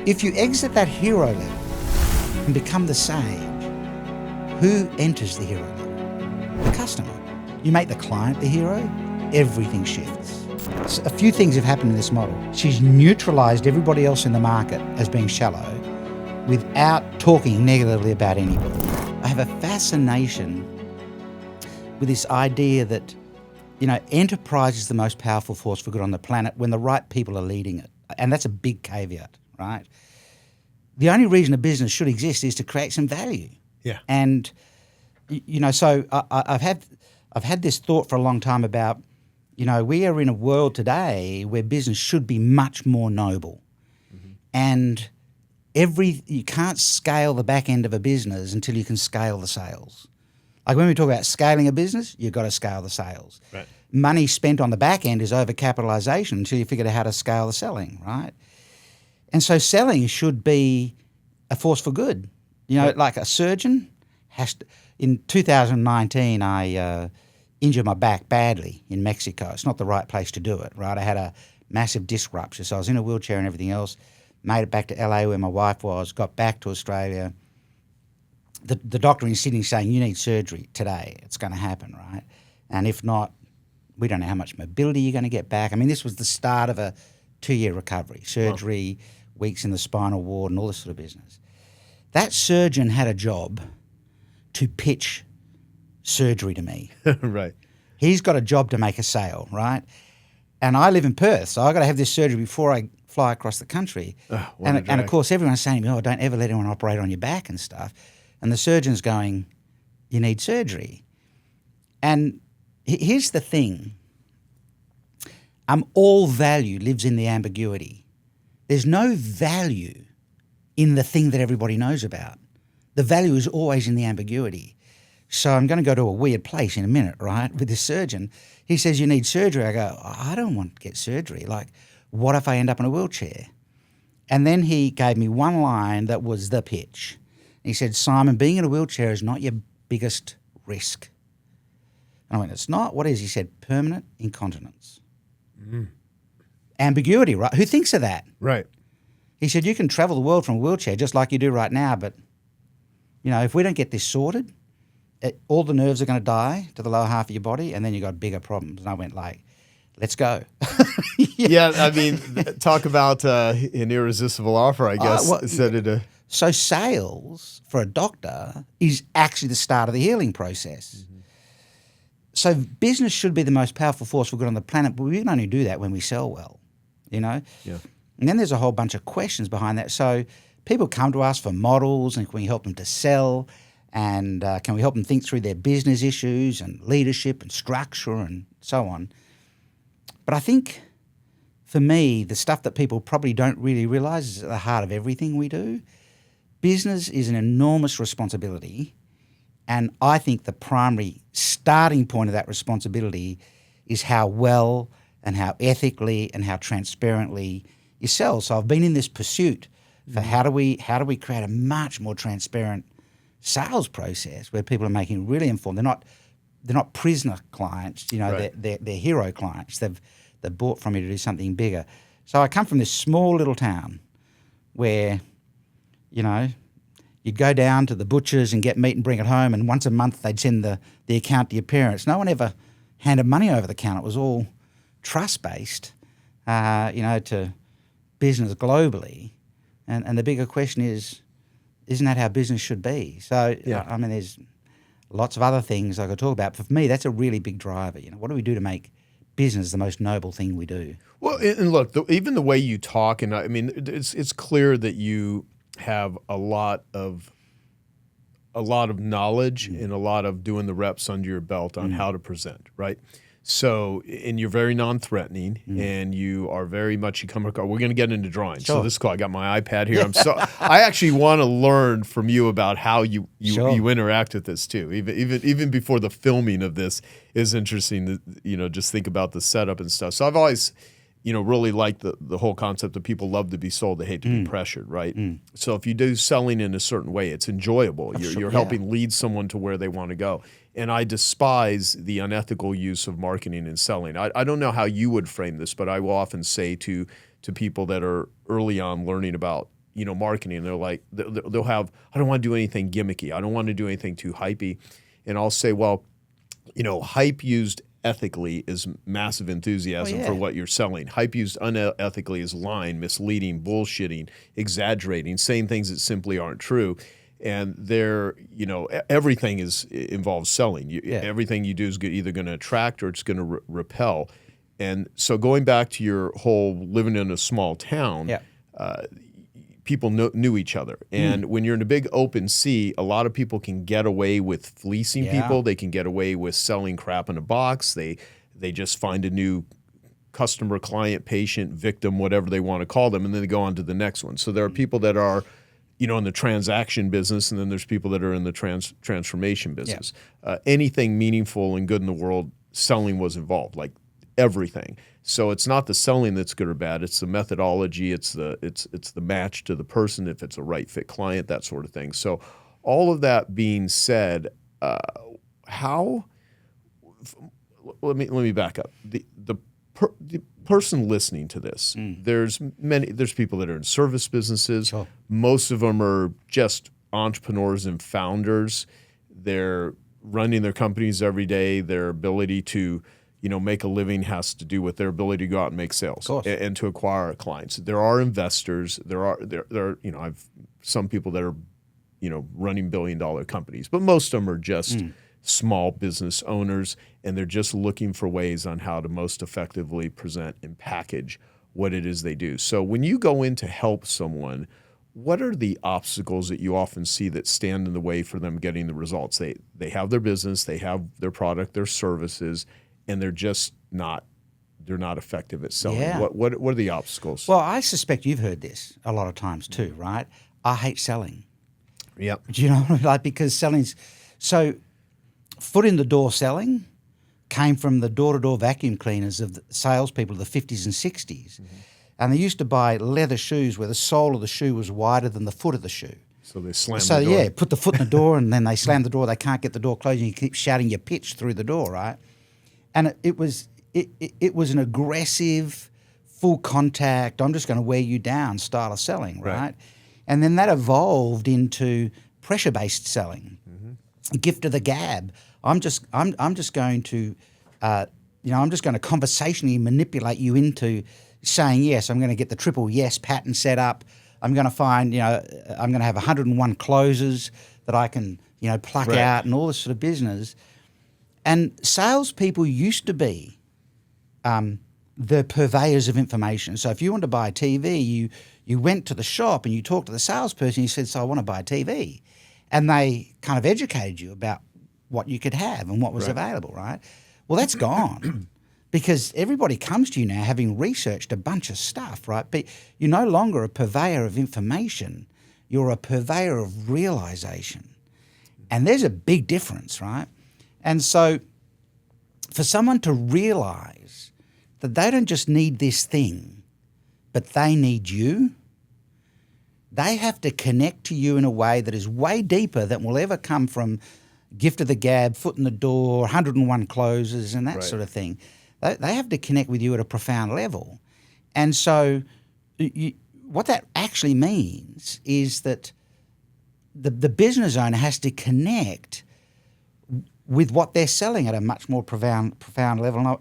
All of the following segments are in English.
If you exit that hero level and become the sage, who enters the hero level? The customer. You make the client the hero, everything shifts. So a few things have happened in this model. She's neutralized everybody else in the market as being shallow without talking negatively about anybody. I have a fascination with this idea that, enterprise is the most powerful force for good on the planet when the right people are leading it. And that's a big caveat, right? The only reason a business should exist is to create some value. Yeah. And, so I've had this thought for a long time about, we are in a world today where business should be much more noble. Mm-hmm. And you can't scale the back end of a business until you can scale the sales. Like when we talk about scaling a business, you've got to scale the sales. Right. Money spent on the back end is overcapitalization until you figure out how to scale the selling, right? And so selling should be a force for good. Like a surgeon has to. In 2019, I injured my back badly in Mexico. It's not the right place to do it, right? I had a massive disc rupture, so I was in a wheelchair and everything else. Made it back to LA where my wife was, got back to Australia. The doctor in Sydney saying, you need surgery today. It's going to happen, right? And if not, we don't know how much mobility you're going to get back. I mean, this was the start of a 2-year recovery, surgery, weeks in the spinal ward and all this sort of business. That surgeon had a job to pitch surgery to me. Right. He's got a job to make a sale, right? And I live in Perth, so I've got to have this surgery before I fly across the country. And of course, everyone's saying to me, don't ever let anyone operate on your back and stuff. And the surgeon's going, you need surgery. And here's the thing. All value lives in the ambiguity. There's no value in the thing that everybody knows about. The value is always in the ambiguity. So I'm going to go to a weird place in a minute, right, with this surgeon. He says, you need surgery. I go, I don't want to get surgery. Like, what if I end up in a wheelchair? And then he gave me one line that was the pitch. He said, Simon, being in a wheelchair is not your biggest risk. And I went, it's not? What is? He said, permanent incontinence. Mm. Ambiguity, right? Who thinks of that? Right. He said, you can travel the world from a wheelchair just like you do right now, but, if we don't get this sorted, all the nerves are going to die to the lower half of your body, and then you got bigger problems. And I went let's go. Yeah, I mean, talk about an irresistible offer, I guess. So sales for a doctor is actually the start of the healing process. Mm-hmm. So business should be the most powerful force for good on the planet, but we can only do that when we sell well, Yeah. And then there's a whole bunch of questions behind that. So people come to us for models, and can we help them to sell? And can we help them think through their business issues and leadership and structure and so on? But I think, for me, the stuff that people probably don't really realize is at the heart of everything we do. Business is an enormous responsibility, and I think the primary starting point of that responsibility is how well and how ethically and how transparently you sell. So I've been in this pursuit for how do we create a much more transparent sales process where people are making really informed. They're not prisoner clients, right. They're hero clients. They've bought from you to do something bigger. So I come from this small little town where, you'd go down to the butcher's and get meat and bring it home, and once a month they'd send the account to your parents. No one ever handed money over the counter. It was all trust-based, to business globally. And the bigger question is, isn't that how business should be? So, I mean, there's lots of other things I could talk about. But for me, that's a really big driver. What do we do to make business the most noble thing we do? Well, and look, even the way you talk, and I mean, it's clear that you have a lot of knowledge and a lot of doing the reps under your belt on how to present, right? So, and you're very non-threatening, and you are very much, you come across, we're going to get into drawing. Sure. So this is cool. I got my iPad here. I actually want to learn from you about how you interact with this too. Even before the filming of this is interesting to, just think about the setup and stuff. So I've always, really liked the whole concept that people love to be sold. They hate to be pressured, right? So if you do selling in a certain way, it's enjoyable. You're helping lead someone to where they want to go. And I despise the unethical use of marketing and selling. I don't know how you would frame this, but I will often say to people that are early on learning about marketing. They're like, they'll have, I don't want to do anything gimmicky. I don't want to do anything too hypey. And I'll say, well, hype used ethically is massive enthusiasm for what you're selling. Hype used unethically is lying, misleading, bullshitting, exaggerating, saying things that simply aren't true. And everything involves selling. Everything you do is either going to attract or it's going to repel. And so going back to your whole living in a small town, people knew each other. And when you're in a big open sea, a lot of people can get away with fleecing people. They can get away with selling crap in a box. They just find a new customer, client, patient, victim, whatever they want to call them, and then they go on to the next one. So there are people that are in the transaction business, and then there's people that are in the transformation business. Anything meaningful and good in the world, selling was involved, like everything. So it's not the selling that's good or bad. It's the methodology. It's the match to the person, if it's a right fit client, that sort of thing. So all of that being said, let me back up. The person listening to this, there's people that are in service businesses. Sure. Most of them are just entrepreneurs and founders. They're running their companies every day. Their ability to make a living has to do with their ability to go out and make sales and to acquire clients. There are investors. There are I've some people that are running billion-dollar companies, but most of them are just small business owners, and they're just looking for ways on how to most effectively present and package what it is they do. So when you go in to help someone, what are the obstacles that you often see that stand in the way for them getting the results? They have their business, they have their product, their services, and they're not effective at selling. Yeah. What are the obstacles? Well, I suspect you've heard this a lot of times too, right? I hate selling. Yep. Do you know, because selling's so foot in the door selling came from the door-to-door vacuum cleaners of the salespeople of the 50s and 60s. And they used to buy leather shoes where the sole of the shoe was wider than the foot of the shoe. So they slam the door. Put the foot in the door and then they slam the door. They can't get the door closed and you keep shouting your pitch through the door, right? And it was an aggressive, full contact, I'm just going to wear you down style of selling, right? And then that evolved into pressure-based selling. Gift of the gab. I'm just going to conversationally manipulate you into saying yes. I'm going to get the triple yes pattern set up. I'm going to find, I'm going to have 101 closes that I can, pluck out and all this sort of business. And salespeople used to be the purveyors of information. So if you want to buy a TV, you went to the shop and you talked to the salesperson. You said, "So I want to buy a TV," and they kind of educated you about what you could have and what was available. Right? Well, that's gone because everybody comes to you now having researched a bunch of stuff. Right? But you're no longer a purveyor of information. You're a purveyor of realization, and there's a big difference, right? And so for someone to realize that they don't just need this thing, but they need you, they have to connect to you in a way that is way deeper than will ever come from gift of the gab, foot in the door, 101 closes and that sort of thing. They have to connect with you at a profound level. And so what that actually means is that the business owner has to connect with what they're selling at a much more profound level. And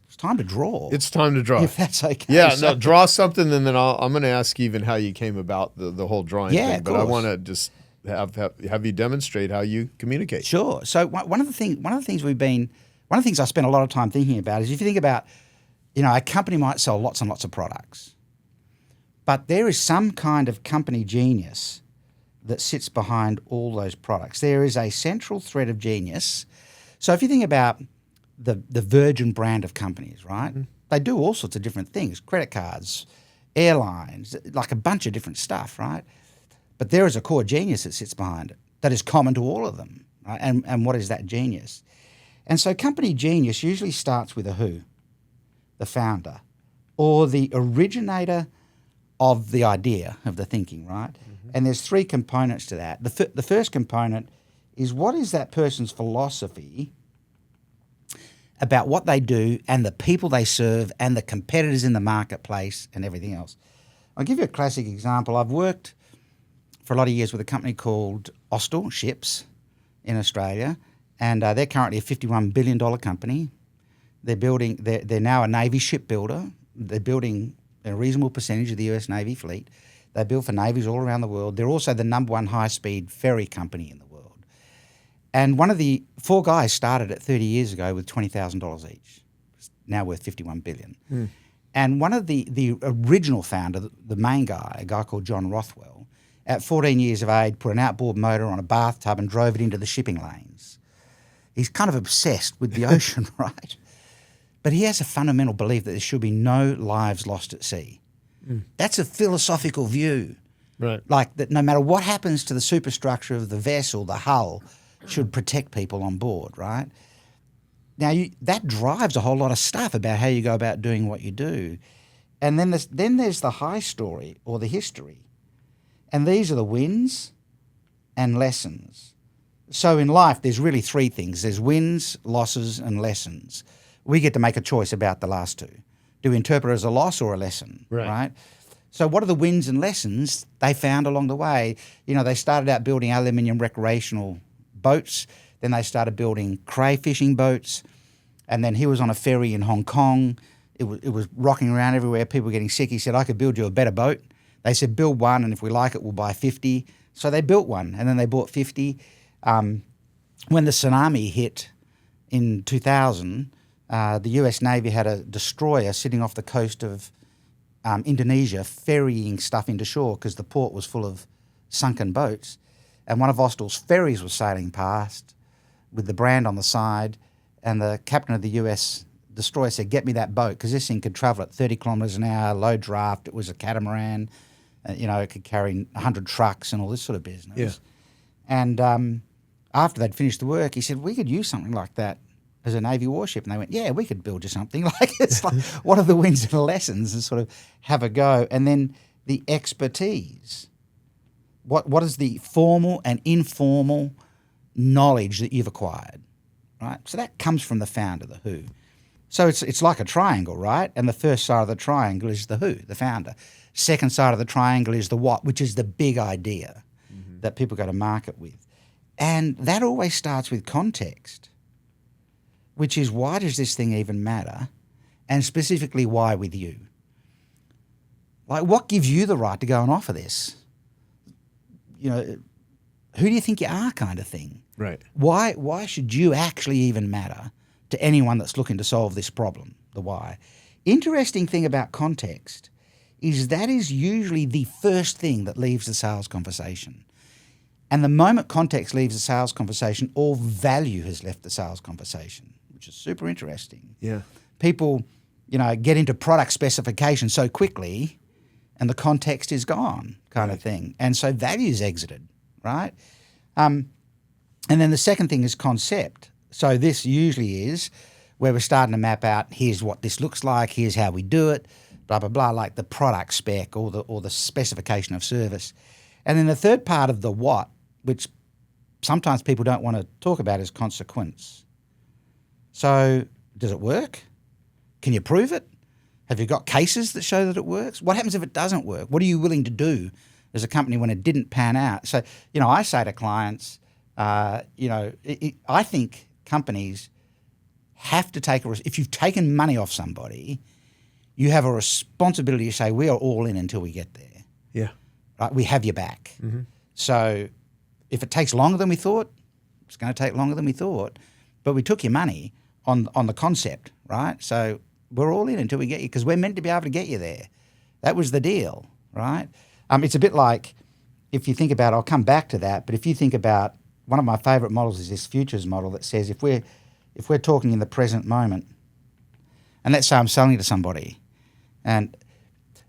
it's time to draw. It's time to draw. If that's okay. Yeah, no, draw something, and then I'm going to ask you even how you came about the whole drawing thing. But I want to just have you demonstrate how you communicate. Sure. So one of the things I spend a lot of time thinking about is if you think about, a company might sell lots and lots of products, but there is some kind of company genius that sits behind all those products. There is a central thread of genius. So if you think about the Virgin brand of companies, right? They do all sorts of different things, credit cards, airlines, like a bunch of different stuff, right? But there is a core genius that sits behind it that is common to all of them, right? And what is that genius? And so company genius usually starts with a who, the founder, or the originator of the idea, of the thinking, right? And there's three components to that. The first component is what is that person's philosophy about what they do and the people they serve and the competitors in the marketplace and everything else. I'll give you a classic example. I've worked for a lot of years with a company called Austal Ships in Australia, and they're currently a $51 billion company. They're now a Navy shipbuilder. They're building a reasonable percentage of the US Navy fleet. They build for navies all around the world. They're also the number one high-speed ferry company in the world. And one of the 4 guys started it 30 years ago with $20,000 each. It's now worth $51 billion. Mm. And one of the original founder, the main guy, a guy called John Rothwell, at 14 years of age, put an outboard motor on a bathtub and drove it into the shipping lanes. He's kind of obsessed with the ocean, right? But he has a fundamental belief that there should be no lives lost at sea. Mm. That's a philosophical view. Right. Like that no matter what happens to the superstructure of the vessel, the hull should protect people on board, right? Now, that drives a whole lot of stuff about how you go about doing what you do. And then there's the high story or the history. And these are the wins and lessons. So in life, there's really 3 things. There's wins, losses, and lessons. We get to make a choice about the last 2. Do we interpret it as a loss or a lesson, right? So what are the wins and lessons they found along the way? You know, they started out building aluminium recreational boats. Then they started building crayfishing boats. And then he was on a ferry in Hong Kong. It was rocking around everywhere. People were getting sick. He said, I could build you a better boat. They said, build one, and if we like it, we'll buy 50. So they built one, and then they bought 50. When the tsunami hit in 2000, the US Navy had a destroyer sitting off the coast of Indonesia ferrying stuff into shore because the port was full of sunken boats. And one of Austal's ferries was sailing past with the brand on the side, and the captain of the US destroyer said, get me that boat, because this thing could travel at 30 kilometres an hour, low draft. It was a catamaran. It could carry 100 trucks and all this sort of business. Yeah. And after they'd finished the work, he said, we could use something like that as a Navy warship. And they went, yeah, we could build you something. It's like, what are the wins and the lessons, and sort of have a go. And then the expertise. What is the formal and informal knowledge that you've acquired, right? So that comes from the founder, the who. So it's like a triangle, right? And the first side of the triangle is the who, the founder. Second side of the triangle is the what, which is the big idea that people go to market with. And that always starts with context, which is, why does this thing even matter? And specifically, why with you? Like, what gives you the right to go and offer this? You know, who do you think you are, kind of thing? Right. Why should you actually even matter to anyone that's looking to solve this problem, the why? Interesting thing about context is that is usually the first thing that leaves the sales conversation. And the moment context leaves the sales conversation, all value has left the sales conversation, which is super interesting. Yeah. People, get into product specification so quickly and the context is gone, kind of thing. And so value's exited, right? And then the second thing is concept. So this usually is where we're starting to map out, here's what this looks like, here's how we do it, blah, blah, blah, like the product spec or the specification of service. And then the third part of the what, which sometimes people don't want to talk about, is consequence. So does it work? Can you prove it? Have you got cases that show that it works? What happens if it doesn't work? What are you willing to do as a company when it didn't pan out? So, I say to clients, I think companies have to take if you've taken money off somebody, you have a responsibility to say, we are all in until we get there. Yeah. Right? We have your back. Mm-hmm. So if it takes longer than we thought, it's going to take longer than we thought. But we took your money on the concept, right? So we're all in until we get you, because we're meant to be able to get you there. That was the deal, right? It's a bit like, if you think about, I'll come back to that, but if you think about, one of my favourite models is this futures model that says if we're talking in the present moment, and let's say I'm selling to somebody, and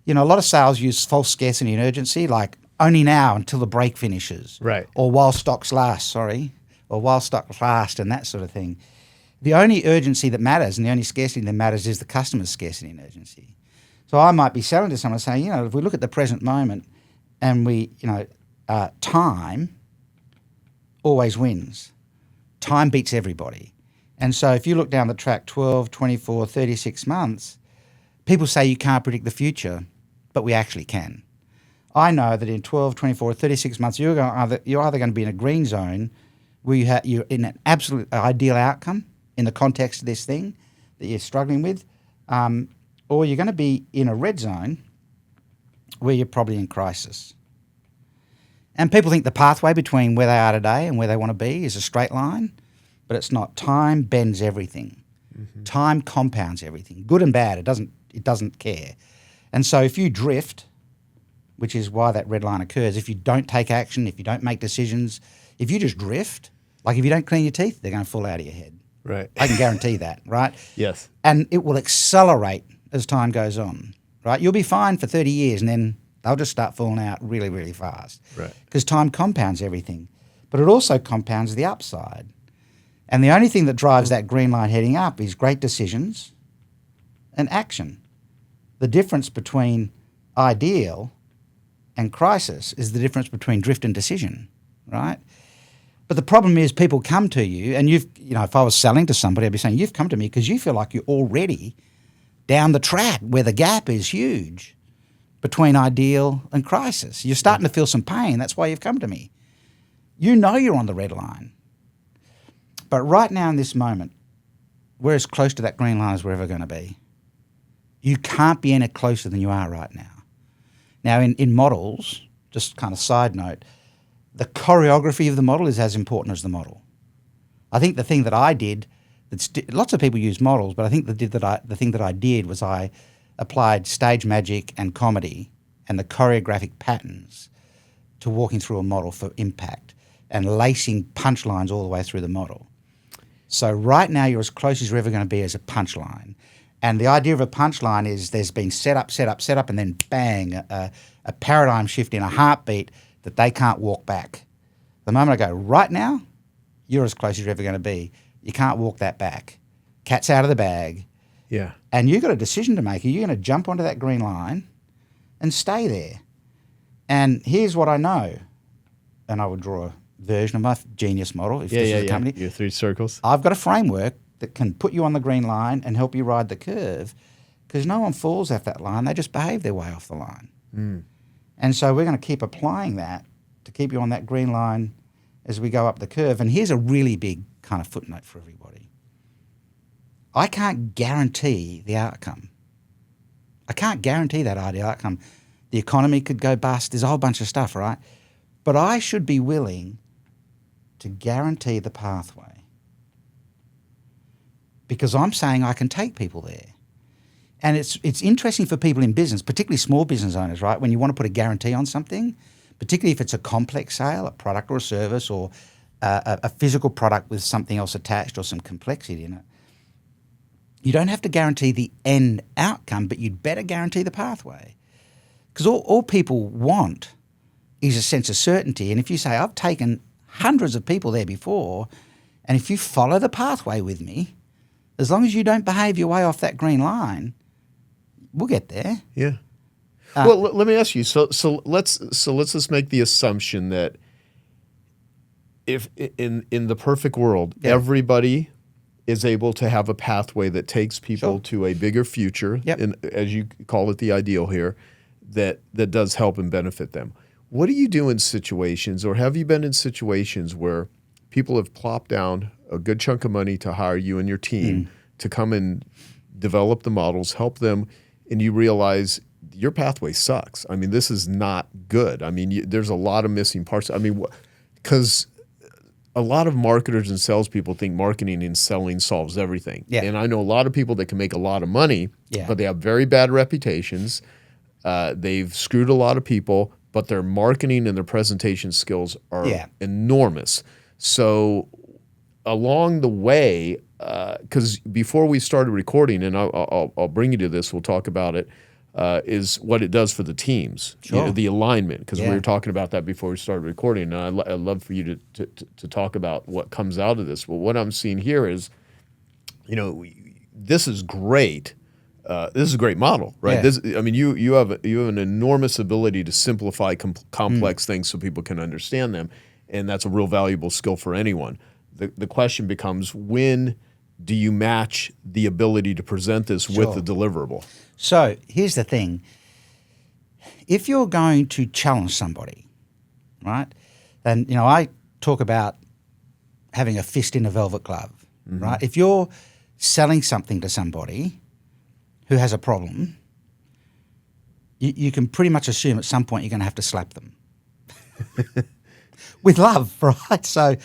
a lot of sales use false scarcity and urgency, like only now until the break finishes, right? Or while stocks last, or while stocks last, and that sort of thing. The only urgency that matters and the only scarcity that matters is the customer's scarcity and urgency. So I might be selling to someone saying, if we look at the present moment and we, time always wins. Time beats everybody. And so if you look down the track 12, 24, 36 months, people say you can't predict the future. but we actually can. I know that in 12, 24, 36 months, you're either going to be in a green zone where you're in an absolute ideal outcome in the context of this thing that you're struggling with, or you're going to be in a red zone where you're probably in crisis. And people think the pathway between where they are today and where they want to be is a straight line, but it's not. Time bends everything. Mm-hmm. Time compounds everything, good and bad. It doesn't care. And so if you drift, which is why that red line occurs, if you don't take action, if you don't make decisions, if you just drift, like if you don't clean your teeth, they're going to fall out of your head. Right. I can guarantee that, right? Yes. And it will accelerate as time goes on, right? You'll be fine for 30 years and then they'll just start falling out really, really fast. Right. Because time compounds everything. But it also compounds the upside. And the only thing that drives that green line heading up is great decisions and action. The difference between ideal and crisis is the difference between drift and decision, right? But the problem is people come to you and if I was selling to somebody, I'd be saying, you've come to me because you feel like you're already down the track where the gap is huge between ideal and crisis. You're starting to feel some pain. That's why you've come to me. You know you're on the red line. But right now in this moment, we're as close to that green line as we're ever going to be. You can't be any closer than you are right now. Now, in models, just kind of side note, the choreography of the model is as important as the model. I think the thing that I did, lots of people use models, but I think the thing that I did was I applied stage magic and comedy and the choreographic patterns to walking through a model for impact and lacing punchlines all the way through the model. So right now you're as close as you're ever going to be as a punchline. And the idea of a punchline is there's been set up, and then bang, a paradigm shift in a heartbeat that they can't walk back. The moment I go, right now, you're as close as you're ever going to be. You can't walk that back. Cat's out of the bag. Yeah. And you've got a decision to make. Are you going to jump onto that green line and stay there? And here's what I know. And I would draw a version of my genius model if this is a company. Your 3 circles. I've got a framework that can put you on the green line and help you ride the curve because no one falls off that line. They just behave their way off the line. Mm. And so we're going to keep applying that to keep you on that green line as we go up the curve. And here's a really big kind of footnote for everybody. I can't guarantee the outcome. I can't guarantee that ideal outcome. The economy could go bust. There's a whole bunch of stuff, right? But I should be willing to guarantee the pathway because I'm saying I can take people there. And it's interesting for people in business, particularly small business owners, right? When you want to put a guarantee on something, particularly if it's a complex sale, a product or a service or a physical product with something else attached or some complexity in it, you don't have to guarantee the end outcome, but you'd better guarantee the pathway. Because all people want is a sense of certainty. And if you say, I've taken hundreds of people there before, and if you follow the pathway with me, as long as you don't behave your way off that green line, we'll get there. Yeah. Well, let me ask you. So let's just make the assumption that if in the perfect world, everybody is able to have a pathway that takes people to a bigger future, as you call it, the ideal here, that does help and benefit them. What do you do in situations, or have you been in situations where people have plopped down a good chunk of money to hire you and your team to come and develop the models, help them, and you realize your pathway sucks. I mean, this is not good. I mean, there's a lot of missing parts. I mean, because a lot of marketers and salespeople think marketing and selling solves everything. Yeah. And I know a lot of people that can make a lot of money, but they have very bad reputations. They've screwed a lot of people, but their marketing and their presentation skills are enormous. So along the way, because before we started recording, and I'll bring you to this, we'll talk about it, is what it does for the teams, the alignment, because we were talking about that before we started recording, and I'd love for you to talk about what comes out of this. Well, what I'm seeing here is, this is great. This is a great model, right? Yeah. You have an enormous ability to simplify complex things so people can understand them, and that's a real valuable skill for anyone. The question becomes, when do you match the ability to present this with the deliverable? So here's the thing. if you're going to challenge somebody, right, then, I talk about having a fist in a velvet glove, right? If you're selling something to somebody who has a problem, you can pretty much assume at some point you're going to have to slap them with love, right? So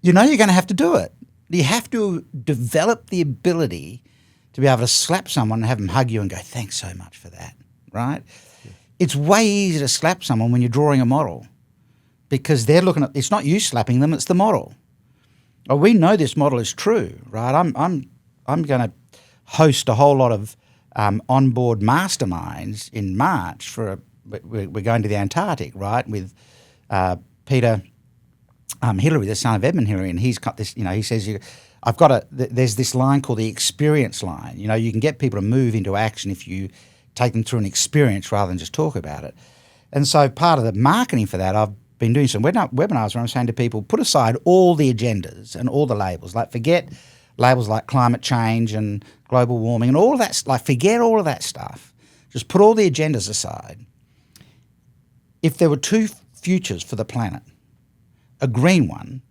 you're going to have to do it. You have to develop the ability to be able to slap someone and have them hug you and go, thanks so much for that, right? Yeah. It's way easier to slap someone when you're drawing a model because they're looking at, it's not you slapping them, it's the model. Well, we know this model is true, right? I'm going to host a whole lot of onboard masterminds in March we're going to the Antarctic, right, with Peter Hillary, the son of Edmund Hillary, and he's got this, he says, there's this line called the experience line. You can get people to move into action if you take them through an experience rather than just talk about it. And so part of the marketing for that, I've been doing some webinars where I'm saying to people, put aside all the agendas and all the labels, like forget labels like climate change and global warming and all of that, like forget all of that stuff. Just put all the agendas aside. If there were two futures for the planet, a green one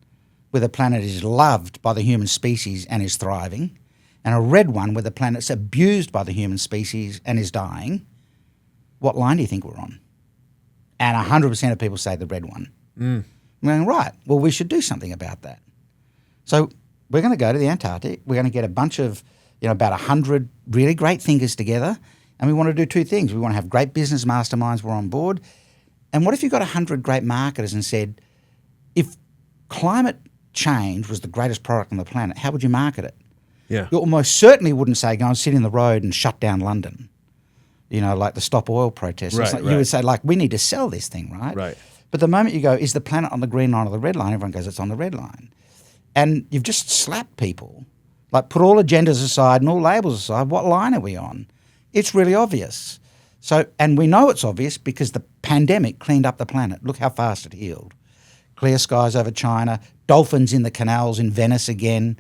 where the planet is loved by the human species and is thriving, and a red one where the planet's abused by the human species and is dying, what line do you think we're on? And 100% of people say the red one. I'm going, right, well, we should do something about that. So we're going to go to the Antarctic. We're going to get a bunch of, about 100 really great thinkers together, and we want to do two things. We want to have great business masterminds. We're on board. And what if you got 100 great marketers and said, if climate change was the greatest product on the planet, how would you market it? Yeah. You almost certainly wouldn't say, go and sit in the road and shut down London, like the Stop Oil protests. Right. You would say, we need to sell this thing, right? Right. But the moment you go, is the planet on the green line or the red line? Everyone goes, it's on the red line. And you've just slapped people. Put all agendas aside and all labels aside. What line are we on? It's really obvious. So, and we know it's obvious because the pandemic cleaned up the planet. Look how fast it healed. Clear skies over China, dolphins in the canals in Venice again.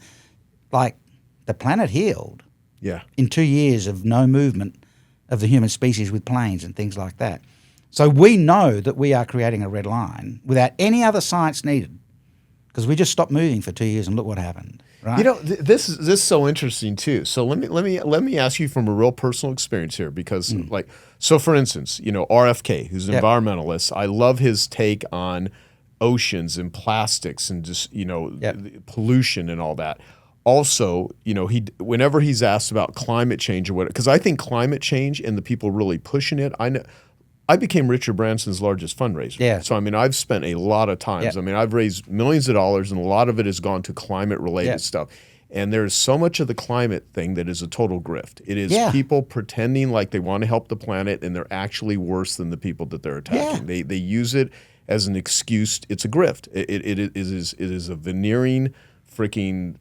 The planet healed. Yeah. In 2 years of no movement of the human species with planes and things like that. So we know that we are creating a red line without any other science needed because we just stopped moving for 2 years and look what happened. Right? This is so interesting too. So let me ask you from a real personal experience here because so for instance, RFK, who's an environmentalist, I love his take on oceans and plastics and just pollution and all that. Also, whenever he's asked about climate change or what, because I think climate change and the people really pushing it, I became Richard Branson's largest fundraiser. Yeah. So, I've spent a lot of times. Yeah. I've raised millions of dollars, and a lot of it has gone to climate-related stuff. And there's so much of the climate thing that is a total grift. It is people pretending like they want to help the planet, and they're actually worse than the people that they're attacking. Yeah. They use it as an excuse. It's a grift. It is a veneering, freaking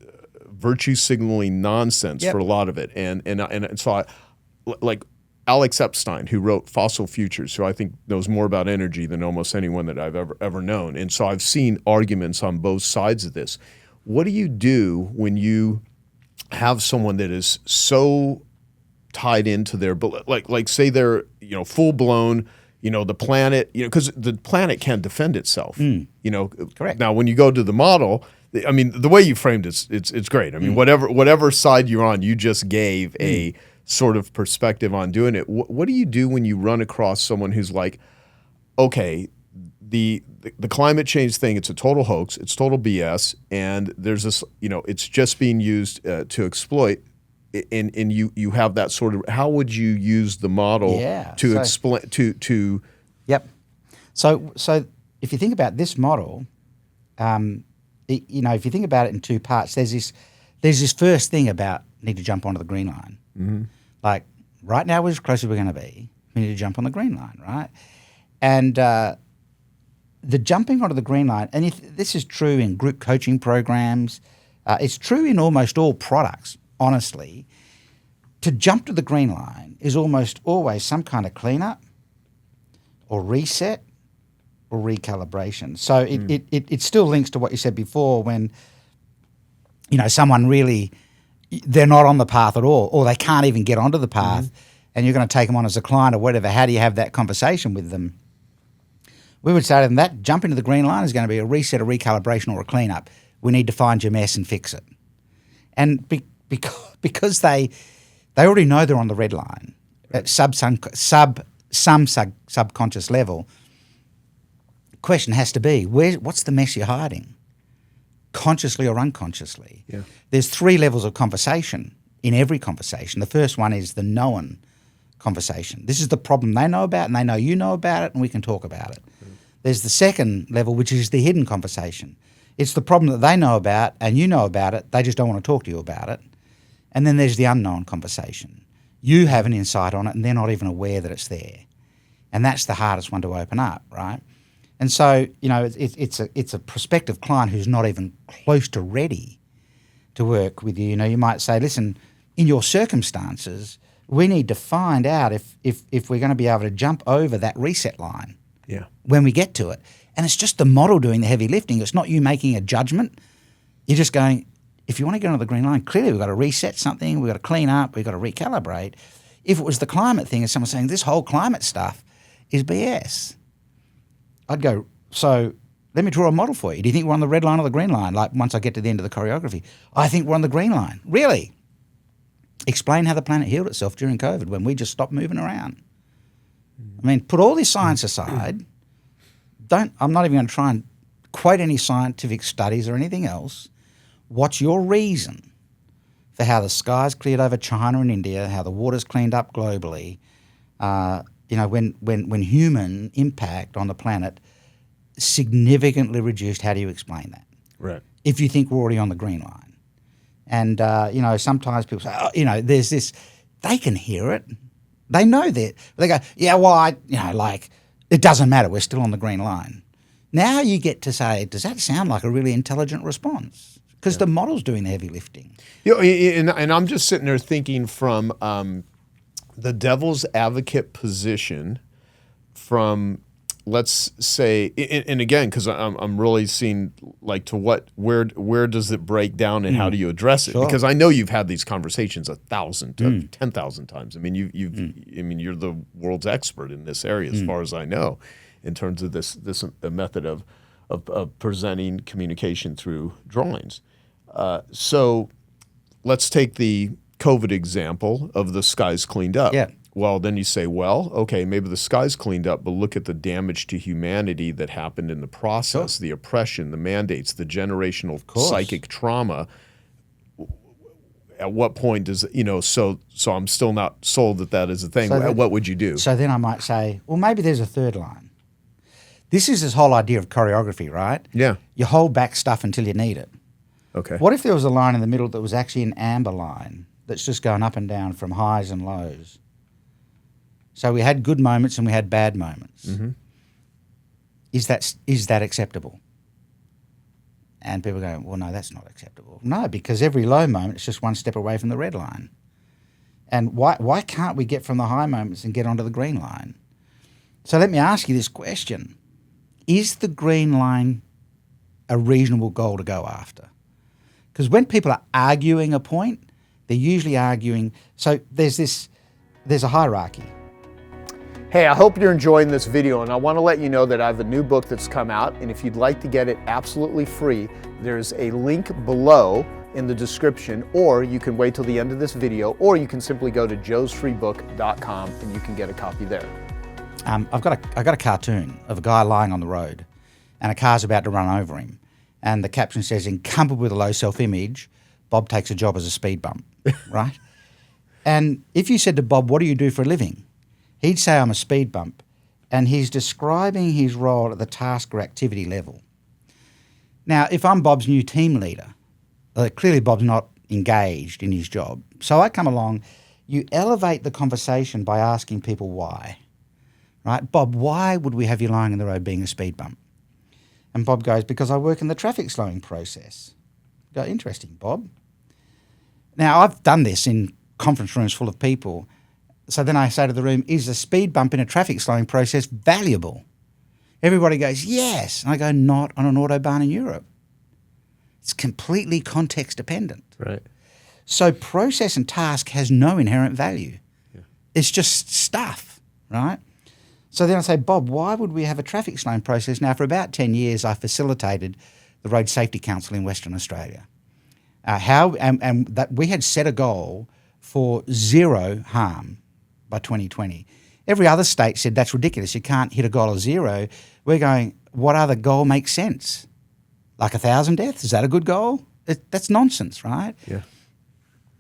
virtue signaling nonsense for a lot of it. And so Alex Epstein, who wrote Fossil Futures, who I think knows more about energy than almost anyone that I've ever known. And so I've seen arguments on both sides of this. What do you do when you have someone that is so tied into their, like say they're, full blown, the planet, because the planet can't defend itself, Correct. Now, when you go to the model, the way you framed it's great. Whatever side you're on, you just gave a sort of perspective on doing it. What do you do when you run across someone who's like, okay, the climate change thing, it's a total hoax, it's total BS, and there's this, it's just being used to exploit, and you have that sort of, how would you use the model to explain to? Yep. So if you think about this model, if you think about it in two parts, there's this first thing about need to jump onto the green line. Mm-hmm. Like right now, we're as close as we're going to be. We need to jump on the green line, right? And the jumping onto the green line, and this is true in group coaching programs, it's true in almost all products, honestly. To jump to the green line is almost always some kind of cleanup or reset or recalibration. So it still links to what you said before when, someone really, they're not on the path at all, or they can't even get onto the path, and you're going to take them on as a client or whatever, how do you have that conversation with them? We would say to them that jump into the green line is going to be a reset, a recalibration, or a cleanup. We need to find your mess and fix it. And because they already know they're on the red line at some subconscious level, question has to be, what's the mess you're hiding? Consciously or unconsciously. Yeah. There's 3 levels of conversation in every conversation. The first one is the known conversation. This is the problem they know about, and they know you know about it, and we can talk about it. There's the second level, which is the hidden conversation. It's the problem that they know about and you know about it. They just don't want to talk to you about it. And then there's the unknown conversation. You have an insight on it and they're not even aware that it's there. And that's the hardest one to open up, right? And so, it's a prospective client who's not even close to ready to work with you. You might say, listen, in your circumstances, we need to find out if we're going to be able to jump over that reset line when we get to it. And it's just the model doing the heavy lifting. It's not you making a judgment. You're just going, if you want to get onto the green line, clearly we've got to reset something, we've got to clean up, we've got to recalibrate. If it was the climate thing and someone saying this whole climate stuff is BS, I'd go, so let me draw a model for you. Do you think we're on the red line or the green line? Like once I get to the end of the choreography, I think we're on the green line. Really? Explain how the planet healed itself during COVID when we just stopped moving around. I mean, put all this science aside. I'm not even going to try and quote any scientific studies or anything else. What's your reason for how the skies cleared over China and India, how the water's cleaned up globally, when human impact on the planet significantly reduced? How do you explain that? Right. If you think we're already on the green line. And, sometimes people say, there's this, they can hear it. They know that. They go, yeah, well, it doesn't matter. We're still on the green line. Now you get to say, does that sound like a really intelligent response? Because the model's doing the heavy lifting. And I'm just sitting there thinking from the devil's advocate position from, let's say, and again, because I'm really seeing like to where does it break down and how do you address it? Sure. Because I know you've had these conversations 1,000 to 10,000 times. I mean, you're the world's expert in this area as far as I know, in terms of this method of presenting communication through drawings. So let's take the COVID example of the skies cleaned up. Yeah. Well, then you say, well, okay, maybe the sky's cleaned up, but look at the damage to humanity that happened in the process, the oppression, the mandates, the generational psychic trauma. At what point does, so I'm still not sold that is a thing. So what would you do? So then I might say, well, maybe there's a third line. This is this whole idea of choreography, right? Yeah. You hold back stuff until you need it. Okay. What if there was a line in the middle that was actually an amber line that's just going up and down from highs and lows? So we had good moments and we had bad moments. Mm-hmm. Is that acceptable? And people go, well, no, that's not acceptable. No, because every low moment is just one step away from the red line. And why can't we get from the high moments and get onto the green line? So let me ask you this question. Is the green line a reasonable goal to go after? Because when people are arguing a point, they're usually arguing. So there's a hierarchy. Hey, I hope you're enjoying this video, and I want to let you know that I have a new book that's come out, and if you'd like to get it absolutely free, there's a link below in the description, or you can wait till the end of this video, or you can simply go to joesfreebook.com and you can get a copy there. I've got a cartoon of a guy lying on the road, and a car's about to run over him, and the caption says, "Encumbered with a low self-image, Bob takes a job as a speed bump," right? And if you said to Bob, "What do you do for a living?" he'd say, "I'm a speed bump," and he's describing his role at the task or activity level. Now, if I'm Bob's new team leader, clearly Bob's not engaged in his job. So I come along, you elevate the conversation by asking people why. Right? Bob, why would we have you lying in the road being a speed bump? And Bob goes, because I work in the traffic slowing process. I go, interesting, Bob. Now, I've done this in conference rooms full of people. So then I say to the room, is a speed bump in a traffic slowing process valuable? Everybody goes, yes. And I go, not on an autobahn in Europe. It's completely context dependent. Right. So process and task has no inherent value. Yeah. It's just stuff, right? So then I say, Bob, why would we have a traffic slowing process? Now, for about 10 years, I facilitated the Road Safety Council in Western Australia. That we had set a goal for 0 harm by 2020. Every other state said that's ridiculous. You can't hit a goal of 0. We're going, what other goal makes sense? Like 1,000 deaths? Is that a good goal? That's nonsense, right? Yeah.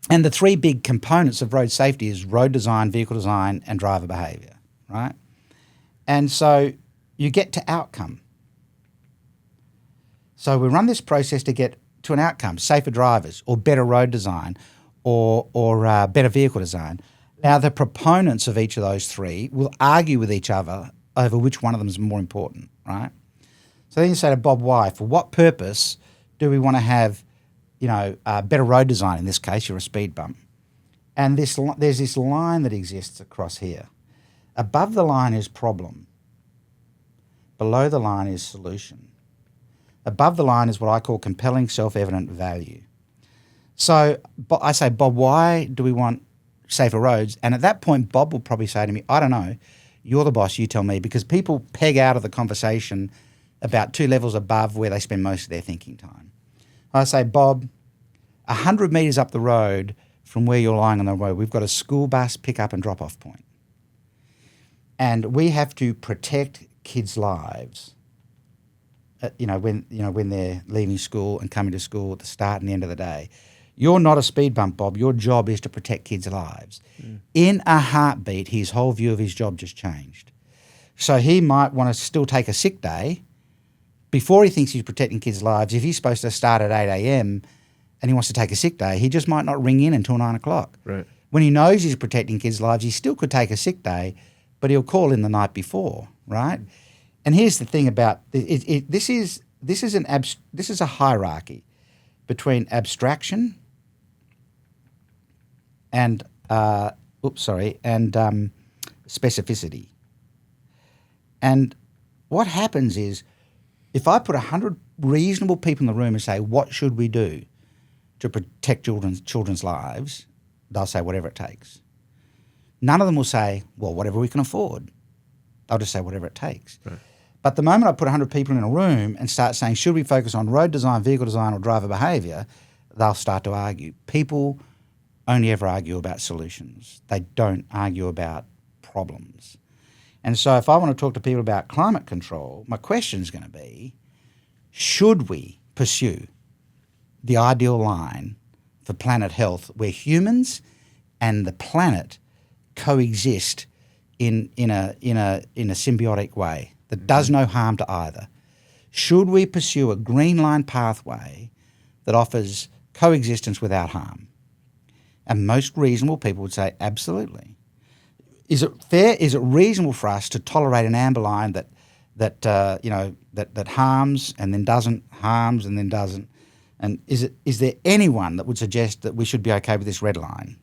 And the 3 big components of road safety is road design, vehicle design, and driver behaviour, right? And so you get to outcome. So we run this process to get to an outcome, safer drivers or better road design or better vehicle design. Now, the proponents of each of those 3 will argue with each other over which one of them is more important, right? So then you say to Bob, why? For what purpose do we want to have, better road design? In this case, you're a speed bump. And there's this line that exists across here. Above the line is problem. Below the line is solution. Above the line is what I call compelling self-evident value. So I say, Bob, why do we want safer roads? And at that point, Bob will probably say to me, I don't know. You're the boss, you tell me. Because people peg out of the conversation about 2 levels above where they spend most of their thinking time. I say, Bob, 100 metres up the road from where you're lying on the road, we've got a school bus pick-up and drop-off point. And we have to protect kids' lives. When they're leaving school and coming to school at the start and the end of the day. You're not a speed bump, Bob. Your job is to protect kids' lives. In a heartbeat, his whole view of his job just changed. So he might want to still take a sick day before he thinks he's protecting kids' lives. If he's supposed to start at 8 a.m. and he wants to take a sick day, he just might not ring in until 9 o'clock. Right. When he knows he's protecting kids' lives, he still could take a sick day, but he'll call in the night before, right? And here's the thing about this is a hierarchy between abstraction and specificity. And what happens is, if I put 100 reasonable people in the room and say, what should we do to protect children's lives? They'll say, whatever it takes. None of them will say, well, whatever we can afford. They'll just say, whatever it takes. Right. But the moment I put 100 people in a room and start saying, should we focus on road design, vehicle design, or driver behaviour, they'll start to argue. People only ever argue about solutions. They don't argue about problems. And so if I want to talk to people about climate control, my question is going to be, should we pursue the ideal line for planet health where humans and the planet coexist in a symbiotic way that does no harm to either? Should we pursue a green line pathway that offers coexistence without harm? And most reasonable people would say, absolutely. Is it fair? Is it reasonable for us to tolerate an amber line that harms and then doesn't, harms and then doesn't? And is there anyone that would suggest that we should be okay with this red line,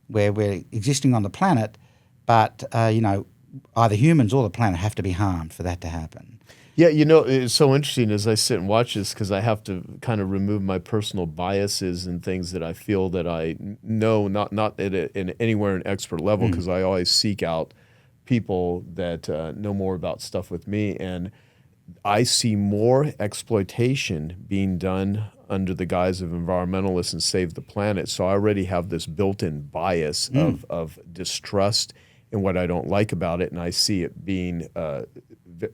where we're existing on the planet, but either humans or the planet have to be harmed for that to happen? Yeah, it's so interesting as I sit and watch this, because I have to kind of remove my personal biases and things that I feel that I know, not in anywhere an expert level, because I always seek out people that know more about stuff with me. And I see more exploitation being done under the guise of environmentalists and save the planet. So I already have this built-in bias of distrust and what I don't like about it, and I see it being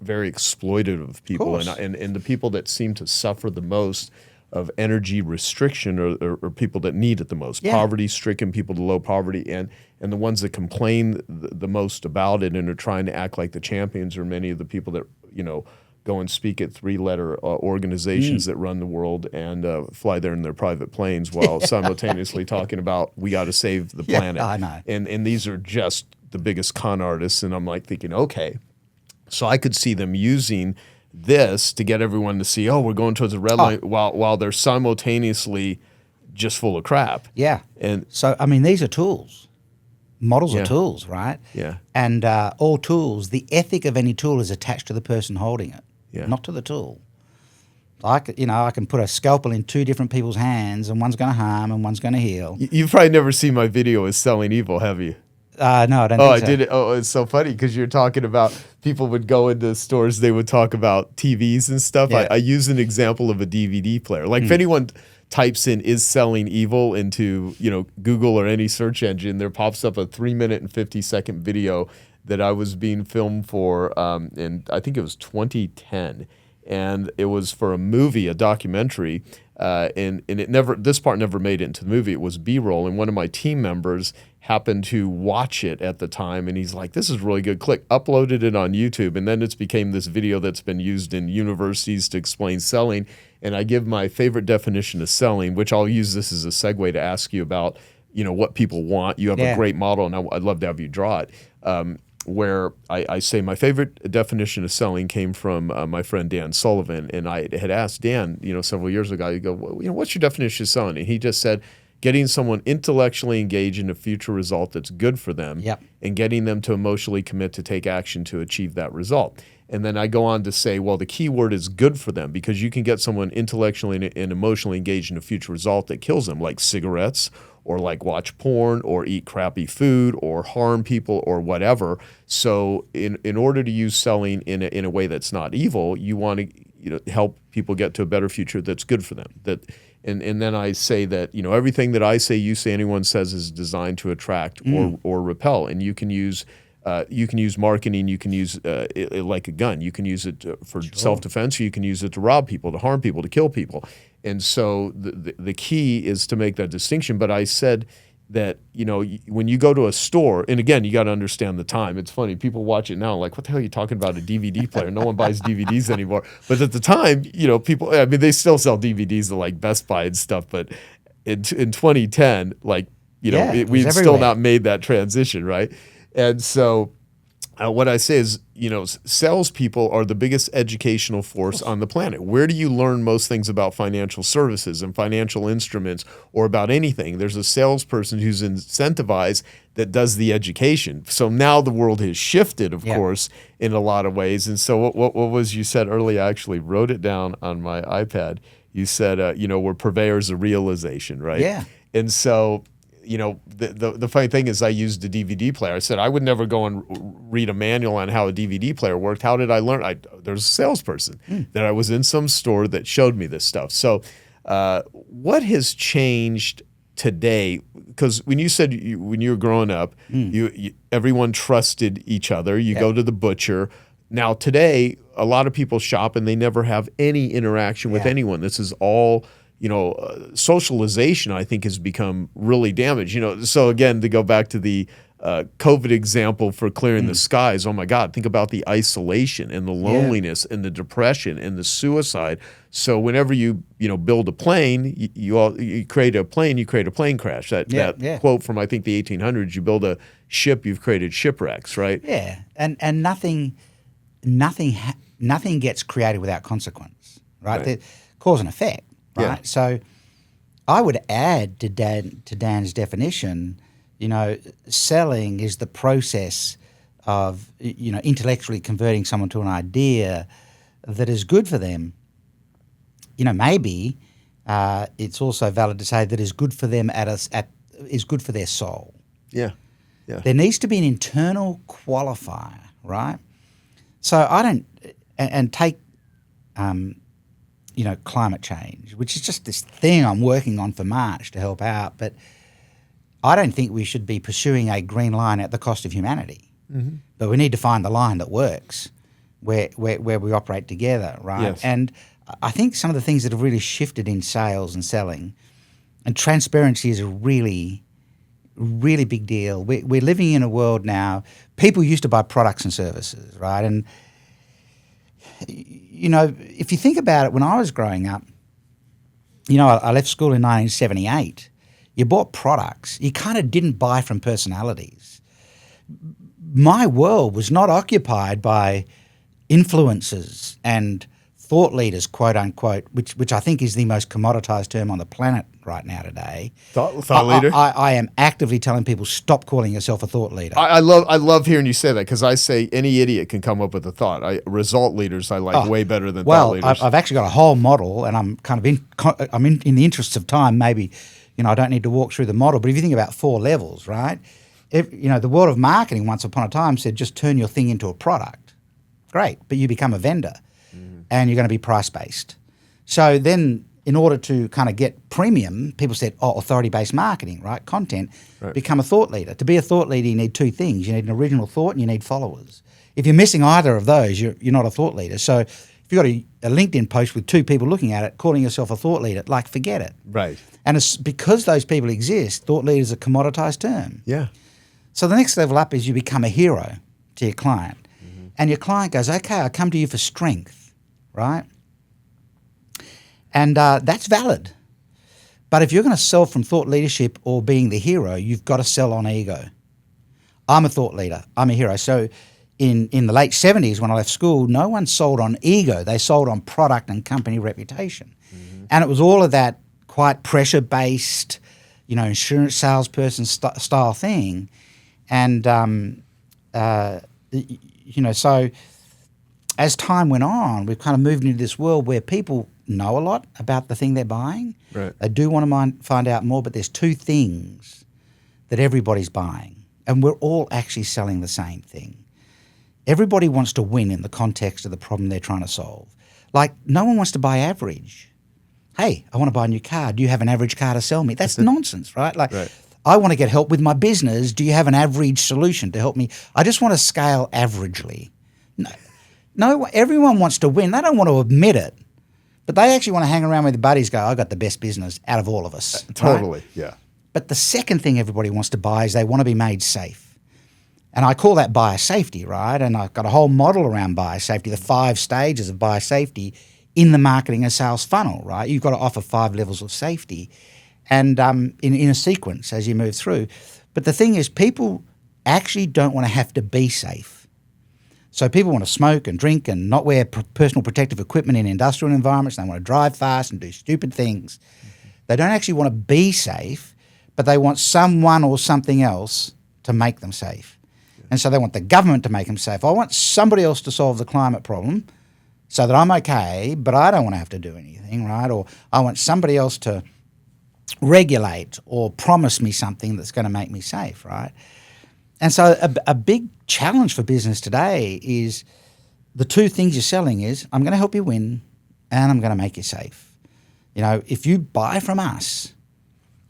very exploitative of people, and the people that seem to suffer the most of energy restriction are people that need it the most. Yeah. Poverty-stricken people to low poverty, and the ones that complain the most about it and are trying to act like the champions are many of the people that go and speak at 3-letter organizations that run the world and fly there in their private planes while simultaneously talking about we got to save the planet. Yeah, I know. And these are just the biggest con artists, and I'm like thinking, okay, so I could see them using this to get everyone to see, we're going towards the red line, while they're simultaneously just full of crap. Yeah. And so, I mean, these are tools. Models are tools, right? Yeah. And all tools, the ethic of any tool is attached to the person holding it, not to the tool. I can put a scalpel in 2 different people's hands, and one's going to harm and one's going to heal. You've probably never seen my video of Selling Evil, have you? No, I don't Oh, think I so. did it. Oh, it's so funny because you're talking about people would go into stores, they would talk about TVs and stuff. Yeah. I use an example of a DVD player. Like if anyone types in "is selling evil" into Google or any search engine, there pops up a 3-minute and 50-second video that I was being filmed for, and I think it was 2010, and it was for a movie, a documentary. And this part never made it into the movie. It was B-roll, and one of my team members happened to watch it at the time, and he's like, "This is really good." Click, uploaded it on YouTube, and then it's became this video that's been used in universities to explain selling. And I give my favorite definition of selling, which I'll use this as a segue to ask you about, what people want. You have a great model, and I'd love to have you draw it. Where I say my favorite definition of selling came from my friend Dan Sullivan, and I had asked Dan, several years ago, you go, well, what's your definition of selling? And he just said, getting someone intellectually engaged in a future result that's good for them, and getting them to emotionally commit to take action to achieve that result. And then I go on to say, well, the key word is good for them, because you can get someone intellectually and emotionally engaged in a future result that kills them, like cigarettes, or like watch porn, or eat crappy food, or harm people, or whatever. So in order to use selling in a way that's not evil, you want to help people get to a better future that's good for them. And then I say that everything that I say, you say, anyone says is designed to attract or repel. And you can use marketing. You can use it like a gun. You can use it for self-defense. Or you can use it to rob people, to harm people, to kill people. And so the key is to make that distinction. But I said that when you go to a store, and again, you got to understand the time. It's funny, people watch it now like, what the hell are you talking about, a DVD player? No one buys DVDs anymore. But at the time, people, I mean, they still sell DVDs at like Best Buy and stuff. But in 2010, like we've still not made that transition, right? And so what I say is, salespeople are the biggest educational force on the planet. Where do you learn most things about financial services and financial instruments, or about anything? There's a salesperson who's incentivized that does the education. So now the world has shifted, of course, in a lot of ways. And so what was you said earlier? I actually wrote it down on my iPad. You said, we're purveyors of realization, right? Yeah. And so the funny thing is, I used a DVD player. I said I would never go and read a manual on how a DVD player worked. How did I learn? There's a salesperson that I was in some store that showed me this stuff. So what has changed today? Because when you said when you were growing up, everyone trusted each other. You go to the butcher. Now today, a lot of people shop and they never have any interaction with anyone. This is all socialization, I think, has become really damaged. So again, to go back to the COVID example for clearing the skies, oh my God, think about the isolation and the loneliness and the depression and the suicide. So whenever you build a plane, you create a plane, you create a plane crash. That quote from, I think, the 1800s, you build a ship, you've created shipwrecks, right? Yeah, and nothing gets created without consequence, right? Cause and effect. Right. Yeah. So I would add to Dan's definition, selling is the process of, intellectually converting someone to an idea that is good for them. Maybe it's also valid to say that is good for them is good for their soul. Yeah. Yeah. There needs to be an internal qualifier, right? So I don't, and take, climate change, which is just this thing I'm working on for March to help out. But I don't think we should be pursuing a green line at the cost of humanity. Mm-hmm. But we need to find the line that works, where we operate together, right? Yes. And I think some of the things that have really shifted in sales and selling, and transparency is a really, really big deal. We're living in a world now, people used to buy products and services, right? And if you think about it, when I was growing up, I left school in 1978. You bought products. You kind of didn't buy from personalities. My world was not occupied by influencers and thought leaders, quote unquote, which I think is the most commoditized term on the planet right now today. Thought leader? I am actively telling people, stop calling yourself a thought leader. I love hearing you say that, because I say any idiot can come up with a thought. Result leaders I like way better than thought leaders. I've actually got a whole model, and I'm kind of in the interests of time, maybe, I don't need to walk through the model, but if you think about 4 levels, right? the world of marketing once upon a time said just turn your thing into a product. Great, but you become a vendor and you're going to be price-based. So then in order to kind of get premium, people said, authority-based marketing, right? Content, become a thought leader. To be a thought leader, you need two things. You need an original thought and you need followers. If you're missing either of those, you're not a thought leader. So if you've got a LinkedIn post with two people looking at it, calling yourself a thought leader, like forget it. Right. And it's because those people exist, thought leader is a commoditized term. Yeah. So the next level up is you become a hero to your client. And your client goes, okay, I come to you for strength, right? And that's valid. But if you're going to sell from thought leadership or being the hero, you've got to sell on ego. I'm a thought leader. I'm a hero. So in the late 70s when I left school, no one sold on ego. They sold on product and company reputation. And it was all of that quite pressure-based, insurance salesperson style thing. And, so as time went on, we've kind of moved into this world where people know a lot about the thing they're buying. Right. They do want to find out more, but there's two things that everybody's buying, and we're all actually selling the same thing. Everybody wants to win in the context of the problem they're trying to solve. Like, no one wants to buy average. Hey, I want to buy a new car. Do you have an average car to sell me? That's nonsense, right? Like, I want to get help with my business. Do you have an average solution to help me? I just want to scale averagely. No, everyone wants to win. They don't want to admit it, but they actually want to hang around with their buddies, go, I got the best business out of all of us. Totally, right? yeah. But the second thing everybody wants to buy is they want to be made safe. And I call that buyer safety, right? And I've got a whole model around buyer safety, the 5 stages of buyer safety in the marketing and sales funnel, right? You've got to offer 5 levels of safety and in a sequence as you move through. But the thing is, people actually don't want to have to be safe. So people want to smoke and drink and not wear personal protective equipment in industrial environments. They want to drive fast and do stupid things. They don't actually want to be safe, but they want someone or something else to make them safe. And so they want the government to make them safe. I want somebody else to solve the climate problem so that I'm okay, but I don't want to have to do anything, right? Or I want somebody else to regulate or promise me something that's going to make me safe, right? And so a big challenge for business today is the two things you're selling is I'm going to help you win and I'm going to make you safe. If you buy from us,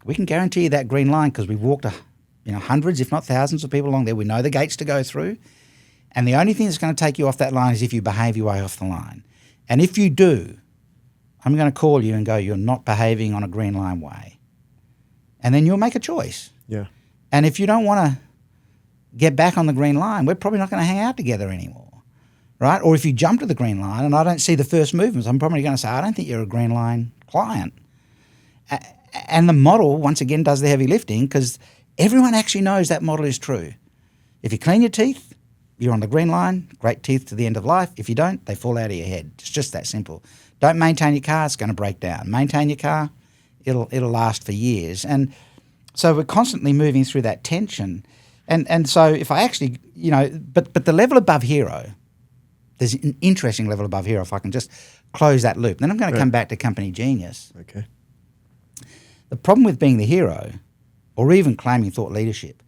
we can guarantee you that green line because we've walked hundreds, if not thousands of people along there. We know the gates to go through. And the only thing that's going to take you off that line is if you behave your way off the line. And if you do, I'm going to call you and go, you're not behaving on a green line way. And then you'll make a choice. Yeah. And if you don't want to get back on the green line, we're probably not going to hang out together anymore, right? Or if you jump to the green line and I don't see the first movements, I'm probably going to say, I don't think you're a green line client. And the model, once again, does the heavy lifting because everyone actually knows that model is true. If you clean your teeth, you're on the green line, great teeth to the end of life. If you don't, they fall out of your head. It's just that simple. Don't maintain your car, it's going to break down. Maintain your car, it'll last for years. And so we're constantly moving through that tension. And so if I actually, but the level above hero, there's an interesting level above hero if I can just close that loop. Then I'm going to come back to company genius. Okay. The problem with being the hero or even claiming thought leadership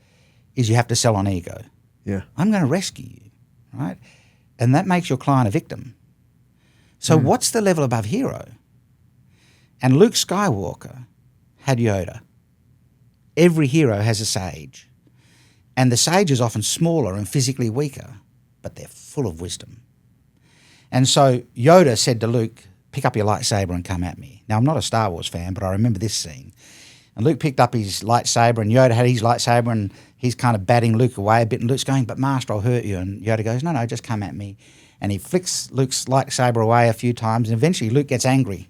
is you have to sell on ego. Yeah. I'm going to rescue you, right? And that makes your client a victim. So what's the level above hero? And Luke Skywalker had Yoda. Every hero has a sage. And the sage is often smaller and physically weaker, but they're full of wisdom. And so Yoda said to Luke, pick up your lightsaber and come at me. Now, I'm not a Star Wars fan, but I remember this scene. And Luke picked up his lightsaber and Yoda had his lightsaber and he's kind of batting Luke away a bit. And Luke's going, but Master, I'll hurt you. And Yoda goes, no, just come at me. And he flicks Luke's lightsaber away a few times. And eventually Luke gets angry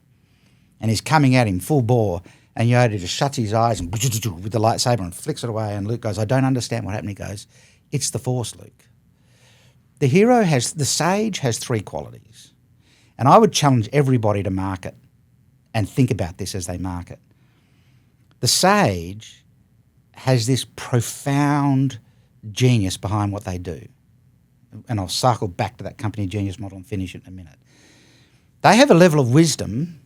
and he's coming at him full bore. And Yoda just shuts his eyes and with the lightsaber and flicks it away. And Luke goes, I don't understand what happened. He goes, it's the Force, Luke. The sage has 3 qualities. And I would challenge everybody to market and think about this as they market. The sage has this profound genius behind what they do. And I'll cycle back to that company genius model and finish it in a minute. They have a level of wisdom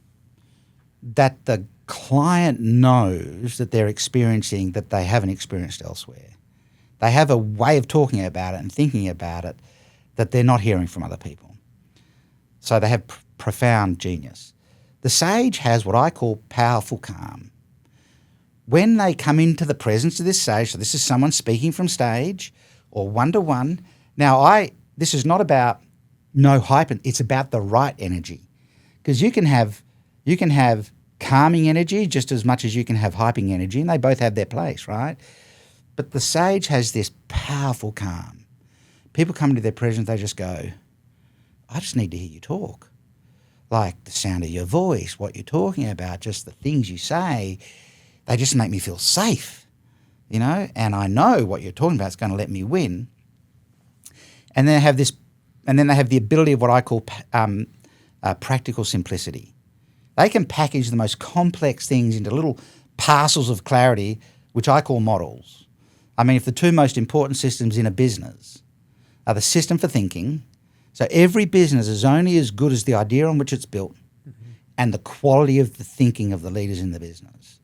that the client knows that they're experiencing that they haven't experienced elsewhere. They have a way of talking about it and thinking about it that they're not hearing from other people. So they have profound genius. The sage has what I call powerful calm. When they come into the presence of this sage, so this is someone speaking from stage or one-to-one. Now, this is not about no hype. It's about the right energy, because you can have calming energy just as much as you can have hyping energy, and they both have their place, right? But the sage has this powerful calm. People come into their presence, they just go, I just need to hear you talk. Like the sound of your voice, what you're talking about, just the things you say, they just make me feel safe, you know, and I know what you're talking about is going to let me win. And then they have the ability of what I call practical simplicity. They can package the most complex things into little parcels of clarity, which I call models. I mean, if the two most important systems in a business are the system for thinking, so every business is only as good as the idea on which it's built, and the quality of the thinking of the leaders in the business.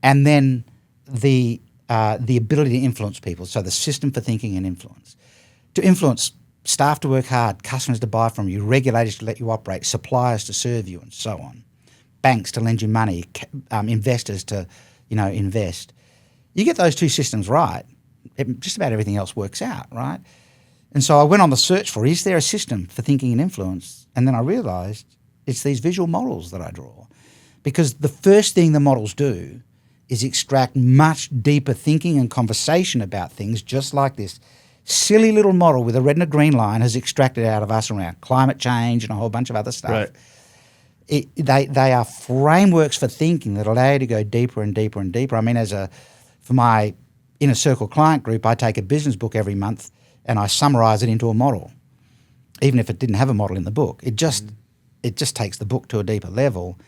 And then the ability to influence people, so the system for thinking and influence. To influence staff to work hard, customers to buy from you, regulators to let you operate, suppliers to serve you, and so on. Banks to lend you money, investors to, invest. You get those two systems right, just about everything else works out, right? And so I went on the search for, is there a system for thinking and influence? And then I realised it's these visual models that I draw. Because the first thing the models do is extract much deeper thinking and conversation about things, just like this silly little model with a red and a green line has extracted out of us around climate change and a whole bunch of other stuff. Right. They are frameworks for thinking that allow you to go deeper and deeper and deeper. I mean, for my inner circle client group, I take a business book every month and I summarize it into a model, even if it didn't have a model in the book. It just takes the book to a deeper level.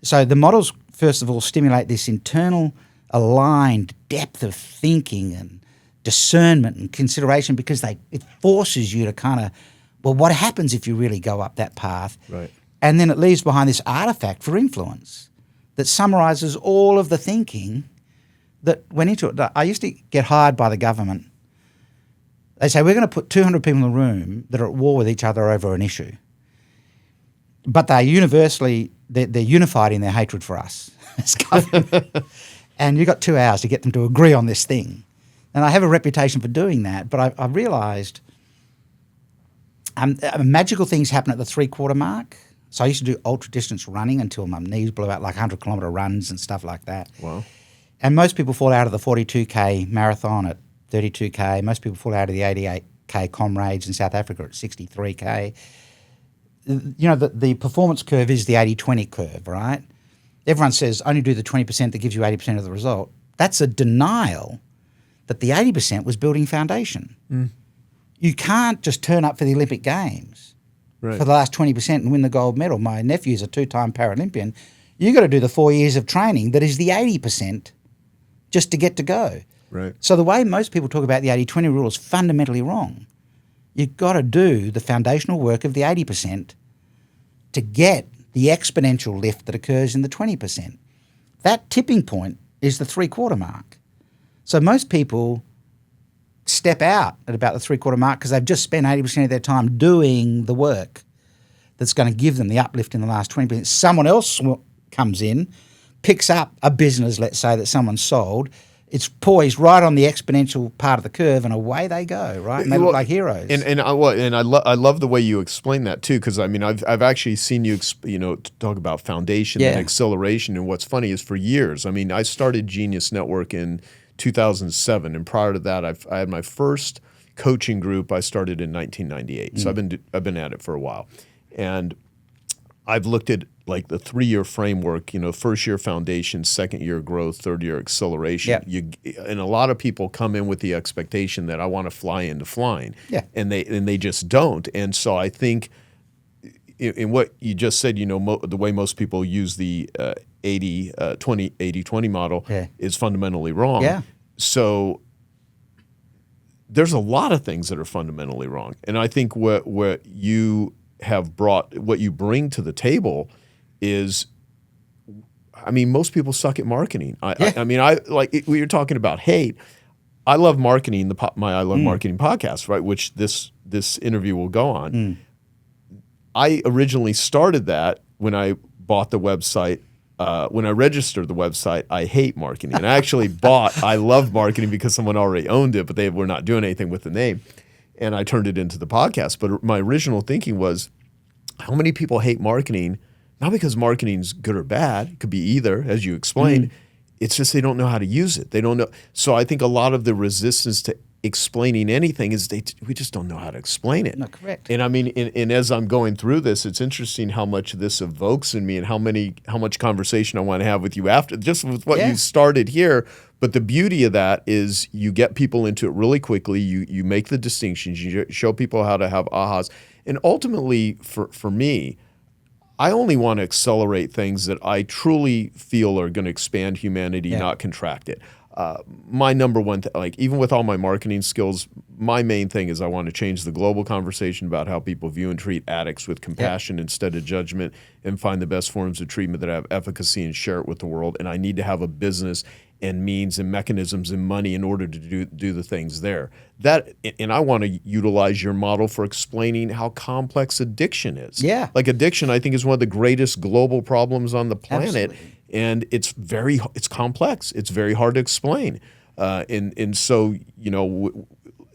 So the models, first of all, stimulate this internal aligned depth of thinking and discernment and consideration, because it forces you to kind of, well, what happens if you really go up that path? Right. And then it leaves behind this artifact for influence that summarizes all of the thinking that went into it. I used to get hired by the government. They say, we're going to put 200 people in the room that are at war with each other over an issue. But they're unified in their hatred for us as government. And you've got 2 hours to get them to agree on this thing. And I have a reputation for doing that, but I realised magical things happen at the 3-quarter mark. So I used to do ultra-distance running until my knees blew out, like 100-kilometre runs and stuff like that. Wow. And most people fall out of the 42K marathon at 32K. Most people fall out of the 88K comrades in South Africa at 63K. The performance curve is the 80-20 curve, right? Everyone says only do the 20% that gives you 80% of the result. That's a denial that the 80% was building foundation. Mm. You can't just turn up for the Olympic Games for the last 20% and win the gold medal. My nephew's a 2-time Paralympian. You got to do the 4 years of training that is the 80% just to get to go. Right. So the way most people talk about the 80-20 rule is fundamentally wrong. You've got to do the foundational work of the 80% to get the exponential lift that occurs in the 20%. That tipping point is the 3-quarter mark. So most people step out at about the 3-quarter mark because they've just spent 80% of their time doing the work that's going to give them the uplift in the last 20%. Someone else comes in, picks up a business, let's say, that someone sold. It's poised right on the exponential part of the curve, and away they go, right? And they look like heroes. And I love the way you explain that too, because I mean I've actually seen you talk about foundation and acceleration. And what's funny is for years, I mean, I started Genius Network in 2007, and prior to that, I had my first coaching group. I started in 1998, so I've been at it for a while, and I've looked at like the 3-year framework, first year foundation, second year growth, third year acceleration. Yeah. And a lot of people come in with the expectation that I want to fly into flying, and they just don't. And so I think in what you just said, the way most people use the 80-20 model is fundamentally wrong. Yeah. So there's a lot of things that are fundamentally wrong. And I think what you have brought, what you bring to the table is, I mean, most people suck at marketing. I mean, like we were talking about hate. I Love Marketing, my I Love Marketing podcast, right, which this interview will go on. I originally started that when I bought the website. When I registered the website, I Hate Marketing. And I actually bought I Love Marketing because someone already owned it, but they were not doing anything with the name. And I turned it into the podcast. But my original thinking was, how many people hate marketing? Not because marketing's good or bad. It could be either, as you explained. It's just they don't know how to use it. They don't know. So I think a lot of the resistance to explaining anything is we just don't know how to explain it. No, correct. And I mean, and as I'm going through this, it's interesting how much this evokes in me and how much conversation I want to have with you after, just with what you started here. But the beauty of that is you get people into it really quickly. You make the distinctions. You show people how to have ahas. And ultimately, for me, I only want to accelerate things that I truly feel are going to expand humanity, not contract it. My number one, even with all my marketing skills, my main thing is I want to change the global conversation about how people view and treat addicts with compassion instead of judgment, and find the best forms of treatment that have efficacy and share it with the world. And I need to have a business and means and mechanisms and money in order to do the things there. And I want to utilize your model for explaining how complex addiction is. Yeah. Like addiction, I think, is one of the greatest global problems on the planet. Absolutely. And it's complex. It's very hard to explain. And so,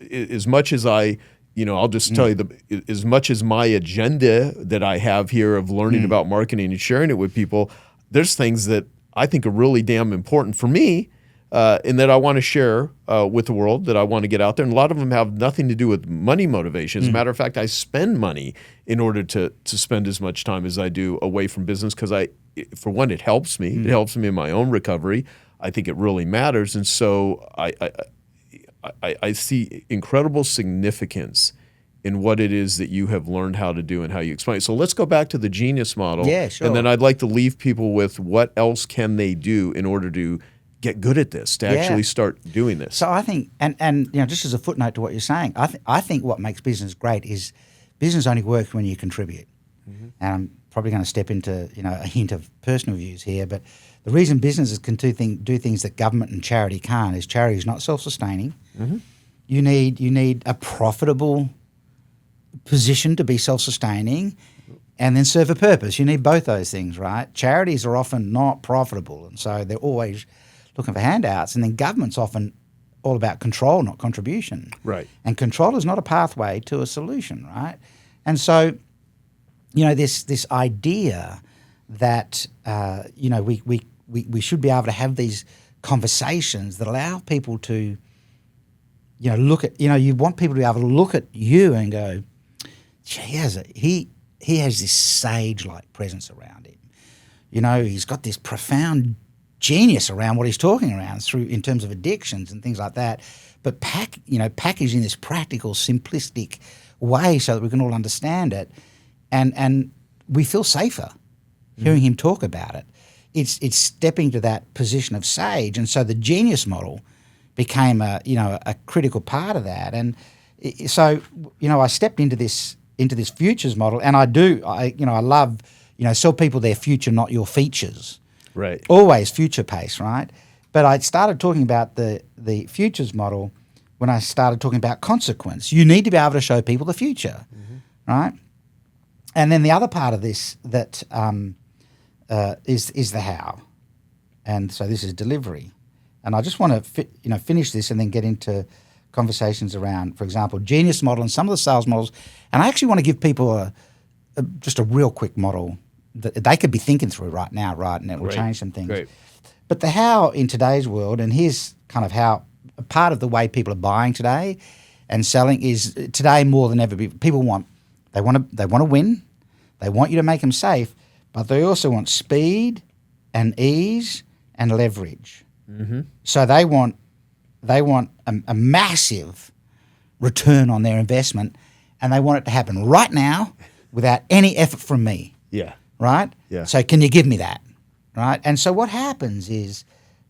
as much as I'll just tell you, as much as my agenda that I have here of learning about marketing and sharing it with people, there's things that I think are really damn important for me, and that I want to share with the world, that I want to get out there. And a lot of them have nothing to do with money motivation. As a matter of fact, I spend money in order to spend as much time as I do away from business because for one, it helps me. It helps me in my own recovery. I think it really matters. And so I see incredible significance in what it is that you have learned how to do and how you explain it. So let's go back to the genius model. Yeah, sure. And then I'd like to leave people with what else can they do in order to get good at this, to actually start doing this. So I think, and just as a footnote to what you're saying, I think what makes business great is business only works when you contribute. And I'm probably going to step into a hint of personal views here, but the reason businesses can do things that government and charity can't is charity is not self-sustaining. You need a profitable position to be self-sustaining, and then serve a purpose. You need both those things, right? Charities are often not profitable, and so they're always looking for handouts. And then government's often all about control, not contribution. Right. And control is not a pathway to a solution, right? And so, this idea that we should be able to have these conversations that allow people to look at you want people to be able to look at you and go, he has this sage-like presence around him. He's got this profound genius around what he's talking around in terms of addictions and things like that. But packaged in this practical, simplistic way so that we can all understand it, and we feel safer hearing him talk about it. It's stepping to that position of sage, and so the genius model became a critical part of that. And so I stepped into this futures model, and I love sell people their future, not your features. Right. Always future pace, right? But I started talking about the futures model when I started talking about consequence. You need to be able to show people the future, right? And then the other part of this that is the how, and so this is delivery. And I just want to finish this and then get into conversations around, for example, genius model and some of the sales models. And I actually want to give people just a real quick model that they could be thinking through right now, right? And it will change some things. Great. But the how in today's world, and here's kind of how part of the way people are buying today and selling is today more than ever. People want to win, they want you to make them safe, but they also want speed and ease and leverage. So they want a massive return on their investment, and they want it to happen right now without any effort from me. Yeah. Right? Yeah. So can you give me that? Right? And so what happens is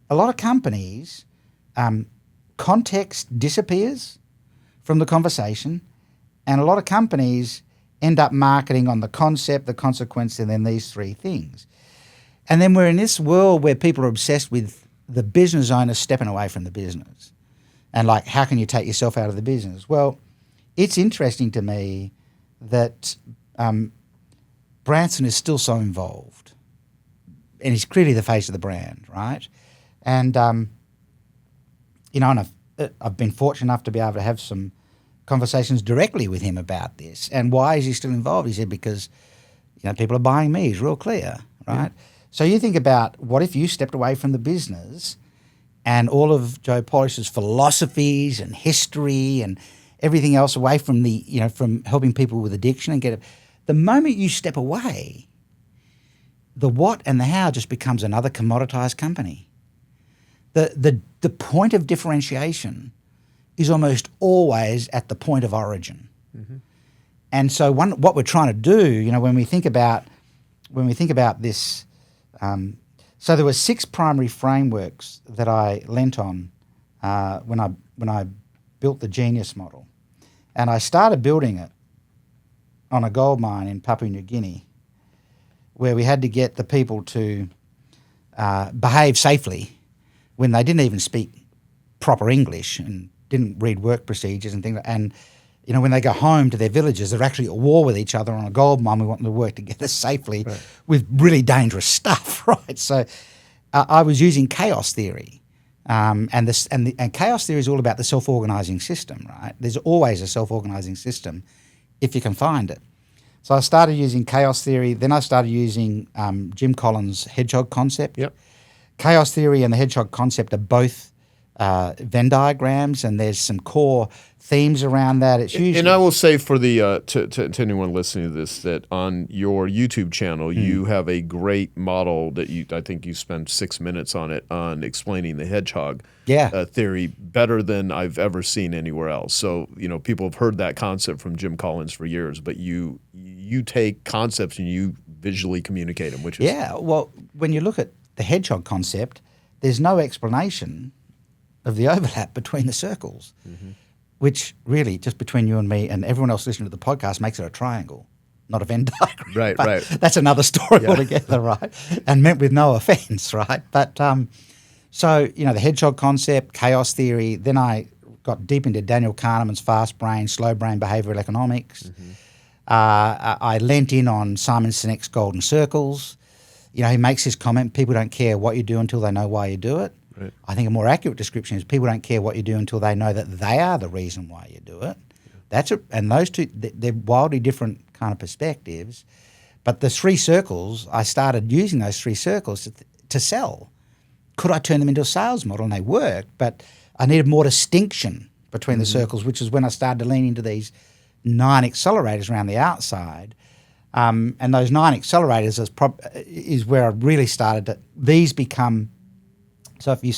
a lot of companies, context disappears from the conversation, and a lot of companies end up marketing on the concept, the consequence, and then these three things. And then we're in this world where people are obsessed with the business owner stepping away from the business. And like, how can you take yourself out of the business? Well, it's interesting to me that Branson is still so involved, and he's clearly the face of the brand, right? And and I've been fortunate enough to be able to have some conversations directly with him about this. And why is he still involved? He said, because people are buying me. He's real clear, right? Yeah. So you think about, what if you stepped away from the business and all of Joe Polish's philosophies and history and everything else away from from helping people with addiction and get it. The moment you step away, the what and the how just becomes another commoditized company. The point of differentiation is almost always at the point of origin. Mm-hmm. And so what we're trying to do, when we think about this, so there were 6 primary frameworks that I lent on when I built the Genius model, and I started building it on a gold mine in Papua New Guinea, where we had to get the people to behave safely when they didn't even speak proper English and didn't read work procedures and things. And when they go home to their villages, they're actually at war with each other on a gold mine. We want them to work together safely with really dangerous stuff, right? So I was using chaos theory, and chaos theory is all about the self-organizing system, right? There's always a self-organizing system if you can find it. So I started using chaos theory. Then I started using Jim Collins' hedgehog concept. Yep. Chaos theory and the hedgehog concept are both Venn diagrams, and there's some core themes around that. It's usually, and I will say for the to anyone listening to this, that on your YouTube channel you have a great model that I think you spent 6 minutes on it, on explaining the hedgehog theory better than I've ever seen anywhere else. So people have heard that concept from Jim Collins for years, but you take concepts and you visually communicate them, which is well, when you look at the hedgehog concept, there's no explanation of the overlap between the circles, which really, just between you and me and everyone else listening to the podcast, makes it a triangle, not a Venn diagram. Right, right. That's another story altogether, right? And meant with no offense, right? But so, the hedgehog concept, chaos theory, then I got deep into Daniel Kahneman's fast brain, slow brain behavioral economics. I lent in on Simon Sinek's golden circles. He makes his comment, people don't care what you do until they know why you do it. Right. I think a more accurate description is people don't care what you do until they know that they are the reason why you do it. Yeah. And those two, they're wildly different kind of perspectives. But the 3 circles, I started using those 3 circles to sell. Could I turn them into a sales model? And they worked, but I needed more distinction between the circles, which is when I started to lean into these 9 accelerators around the outside. And those 9 accelerators is where I really started to. These become. So if you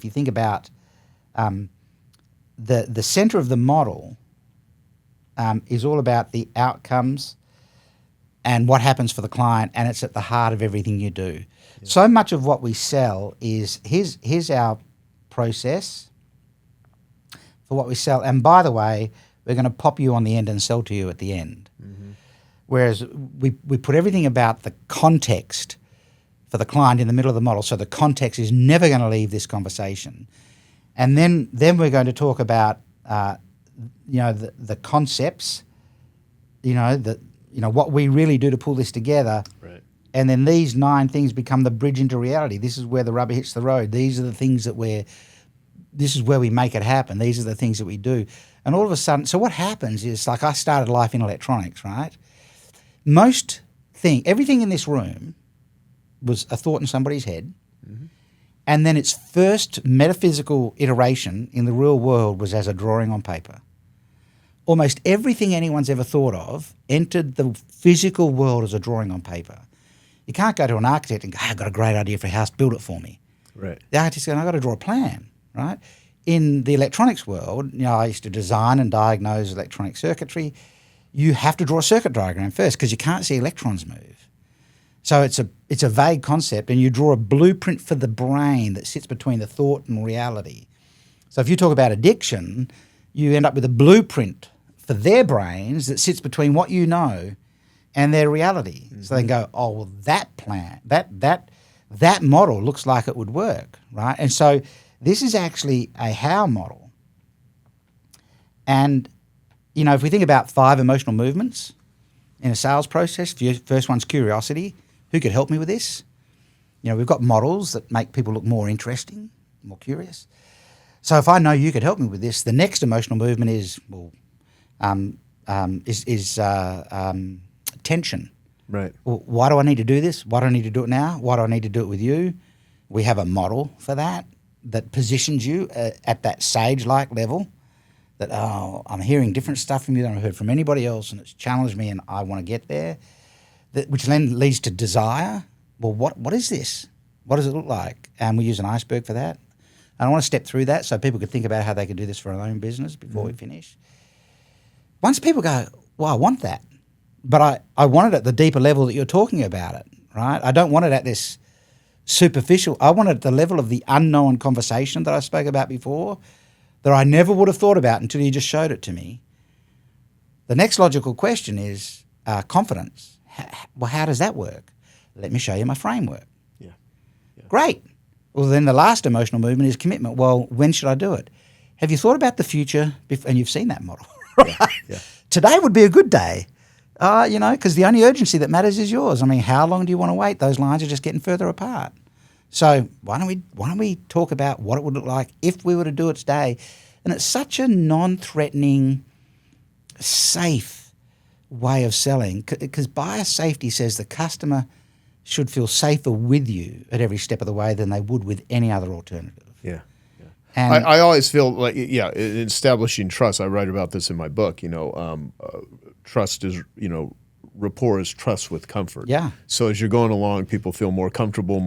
think about the center of the model is all about the outcomes and what happens for the client, and it's at the heart of everything you do. Yeah. So much of what we sell is here's our process for what we sell, and by the way, we're going to pop you on the end and sell to you at the end. Mm-hmm. Whereas we put everything about the context for the client in the middle of the model, so the context is never going to leave this conversation. And then we're going to talk about the concepts, what we really do to pull this together. Right. And then these 9 things become the bridge into reality. This is where the rubber hits the road. These are the things this is where we make it happen. These are the things that we do. And all of a sudden, so what happens is, like, I started life in electronics, right? Everything in this room was a thought in somebody's head, and then its first metaphysical iteration in the real world was as a drawing on paper. Almost everything anyone's ever thought of entered the physical world as a drawing on paper. You can't go to an architect and go, I've got a great idea for a house, build it for me. Right. The architect's going, I've got to draw a plan, right? In the electronics world, I used to design and diagnose electronic circuitry. You have to draw a circuit diagram first because you can't see electrons move. So it's a vague concept, and you draw a blueprint for the brain that sits between the thought and reality. So if you talk about addiction, you end up with a blueprint for their brains that sits between what you know and their reality. Mm-hmm. So they can go, oh, well, that plan, that model looks like it would work, right? And so this is actually a how model. And, you know, if we think about 5 emotional movements in a sales process, first one's curiosity. Who could help me with this? You know, we've got models that make people look more interesting, more curious. So if I know you could help me with this, the next emotional movement is, tension. Right. Well, why do I need to do this? Why do I need to do it now? Why do I need to do it with you? We have a model for that positions you at that sage-like level that, I'm hearing different stuff from you than I've heard from anybody else, and it's challenged me and I want to get there, which then leads to desire. Well, what is this? What does it look like? And we use an iceberg for that. And I want to step through that so people could think about how they could do this for their own business before we finish. Once people go, well, I want that, but I want it at the deeper level that you're talking about it, right? I don't want it at this superficial. I want it at the level of the unknown conversation that I spoke about before that I never would have thought about until you just showed it to me. The next logical question is confidence. Well, how does that work? Let me show you my framework. Yeah. Great. Well, then the last emotional movement is commitment. Well, when should I do it? Have you thought about the future? And you've seen that model, right? Yeah. Today would be a good day, you know, because the only urgency that matters is yours. I mean, how long do you want to wait? Those lines are just getting further apart. So why don't we talk about what it would look like if we were to do it today? And it's such a non-threatening, safe way of selling, because buyer safety says the customer should feel safer with you at every step of the way than they would with any other alternative. Yeah. And I always feel like, in establishing trust, I write about this in my book, trust is, rapport is trust with comfort. Yeah. So as you're going along, people feel more comfortable.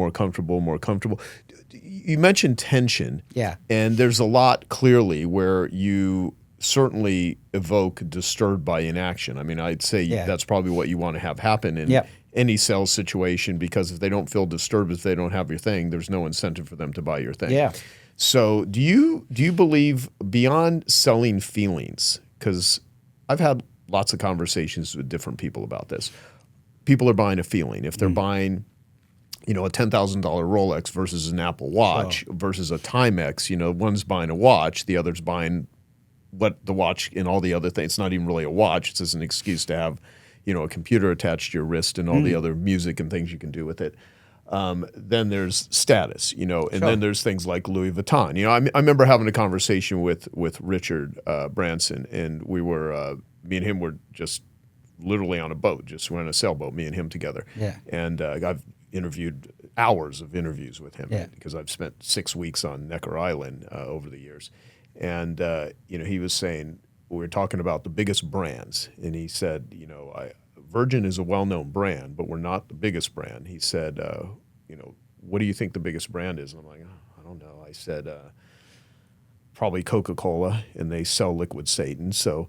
You mentioned tension. Yeah. And there's a lot clearly where you certainly evoke disturbed by inaction. I mean, I'd say that's probably what you want to have happen in any sales situation, because if they don't feel disturbed, if they don't have your thing, there's no incentive for them to buy your thing. Yeah. So do you believe beyond selling feelings, because I've had lots of conversations with different people about this. People are buying a feeling. If they're buying, a $10,000 Rolex versus an Apple Watch versus a Timex, one's buying a watch, the other's buying what the watch and all the other things. It's not even really a watch. It's just an excuse to have, a computer attached to your wrist and all the other music and things you can do with it. Then there's status, and then there's things like Louis Vuitton. I remember having a conversation with Richard Branson, and we were me and him were just literally on a boat, we're on a sailboat, me and him together. Yeah. And I've interviewed hours of interviews with him because I've spent 6 weeks on Necker Island over the years. And he was saying, we were talking about the biggest brands, and he said, Virgin is a well-known brand, but we're not the biggest brand. He said, what do you think the biggest brand is? And I'm like, I don't know. I said, probably Coca-Cola, and they sell liquid Satan. So,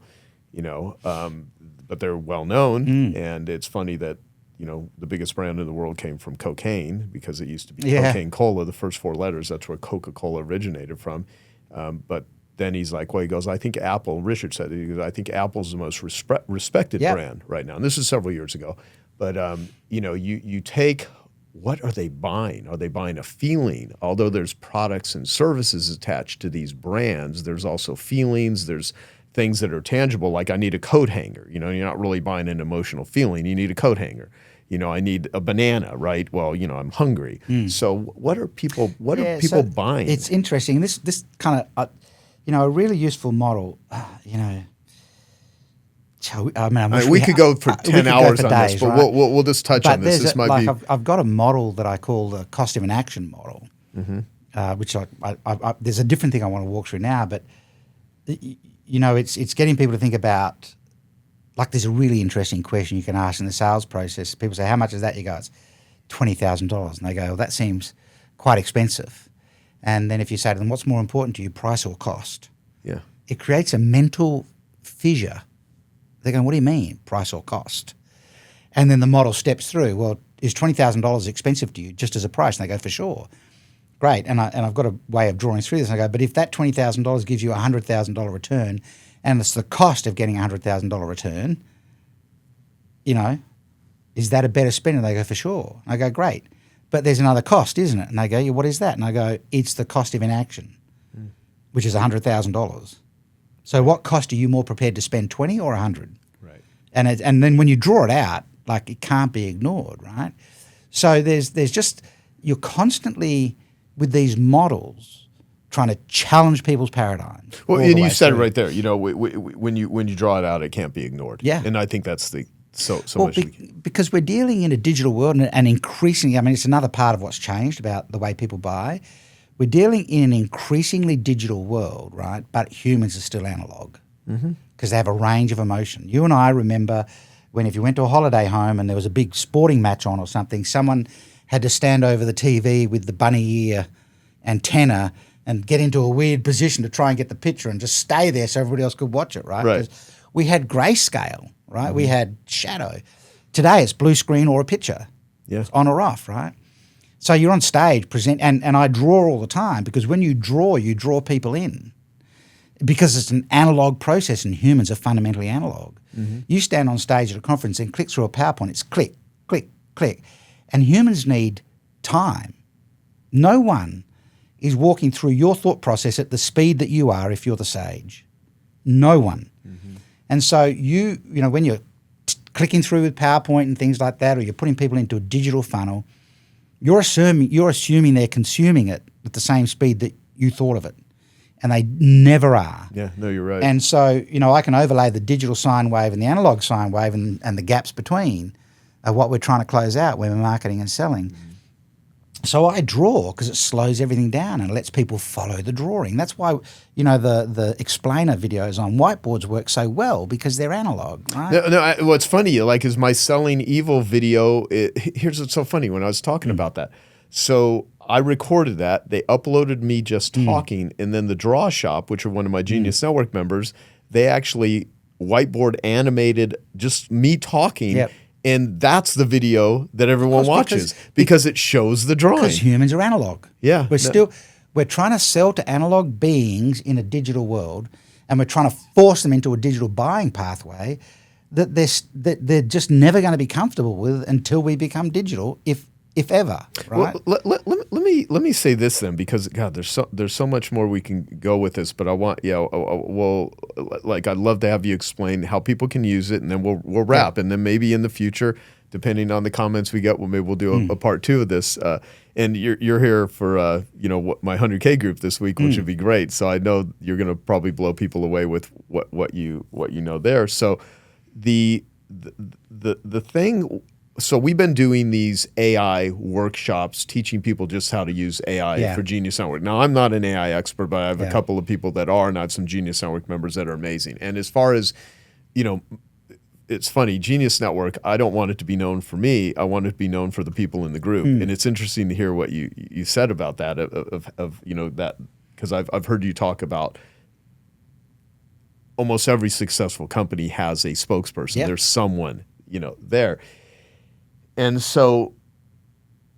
but they're well-known, and it's funny that, the biggest brand in the world came from cocaine, because it used to be cocaine cola, the first 4 letters. That's where Coca-Cola originated from. But then he's like, well, he goes, I think Apple, Richard said, he goes, I think Apple's the most respected brand right now. And this is several years ago. But, you take, what are they buying? Are they buying a feeling? Although there's products and services attached to these brands, there's also feelings, there's things that are tangible, like I need a coat hanger. You're not really buying an emotional feeling. You need a coat hanger. I need a banana, right? Well, I'm hungry. So what are people buying? It's interesting. This kind of, a really useful model, we could go for 10 hours on days, this, but right? we'll just touch on this. This might be. I've got a model that I call the cost of inaction model, which there's a different thing I want to walk through now, but it's getting people to think about. Like, there's a really interesting question you can ask in the sales process. People say, how much is that? You go, it's $20,000. And they go, well, that seems quite expensive. And then if you say to them, what's more important to you, price or cost? Yeah. It creates a mental fissure. They're going, what do you mean, price or cost? And then the model steps through, well, is $20,000 expensive to you just as a price? And they go, for sure. Great. And I've got a way of drawing through this. And I go, but if that $20,000 gives you a $100,000 return, and it's the cost of getting a $100,000 return, is that a better spend? And they go, for sure. And I go, great. But there's another cost, isn't it? And they go, yeah, what is that? And I go, it's the cost of inaction, which is $100,000. So what cost are you more prepared to spend, 20 or 100? Right. And then when you draw it out, like, it can't be ignored, right? So there's just, you're constantly with these models trying to challenge people's paradigms. Well, and you said it right there. You know, when you draw it out, it can't be ignored. Yeah. And I think that's the so Well, much. because we're dealing in a digital world, and increasingly, I mean, it's another part of what's changed about the way people buy. We're dealing in an increasingly digital world, right? But humans are still analog because they have a range of emotion. You and I remember when, if you went to a holiday home and there was a big sporting match on or something, someone had to stand over the TV with the bunny ear antenna and get into a weird position to try and get the picture and just stay there so everybody else could watch it, right? Right. 'Cause we had grayscale, right? We had shadow. Today it's blue screen or a picture. Yeah. It's on or off, right? So you're on stage, and I draw all the time, because when you draw people in, because it's an analog process and humans are fundamentally analog. You stand on stage at a conference and click through a PowerPoint, it's click, click, click. And humans need time. No one is walking through your thought process at the speed that you are if you're the sage. No one. And so you know, when you're clicking through with PowerPoint and things like that, or you're putting people into a digital funnel, you're assuming they're consuming it at the same speed that you thought of it. And they never are. Yeah, no, you're right. And so, you know, I can overlay the digital sine wave and the analog sine wave and the gaps between of what we're trying to close out when we're marketing and selling. So I draw because it slows everything down and lets people follow the drawing. That's why, you know, the explainer videos on whiteboards work so well, because they're analog, right? What's funny, like, is my Selling Evil video. Here's what's so funny when I was talking about that. So I recorded that. They uploaded me just talking, and then the Draw Shop, which are one of my Genius Network members, they actually whiteboard animated just me talking. Yep. And that's the video that everyone watches because it shows the drawing. Because humans are analog. Yeah. We're trying to sell to analog beings in a digital world, and we're trying to force them into a digital buying pathway that they're just never going to be comfortable with until we become digital, if ever. Right? Well, let me say this then, because God, there's so much more we can go with this, but I want I'd love to have you explain how people can use it, and then we'll wrap, and then maybe in the future, depending on the comments we get, maybe we'll do a part 2 of this. And you're here for my 100K group this week, which would be great. So I know you're going to probably blow people away with what you know there. So the thing. So we've been doing these AI workshops, teaching people just how to use AI for Genius Network. Now, I'm not an AI expert, but I have a couple of people that are, and I have some Genius Network members that are amazing. And as far as, you know, it's funny, Genius Network, I don't want it to be known for me. I want it to be known for the people in the group. And it's interesting to hear what you said about that, of you know, that, because I've heard you talk about almost every successful company has a spokesperson. Yep. There's someone, you know, there. And so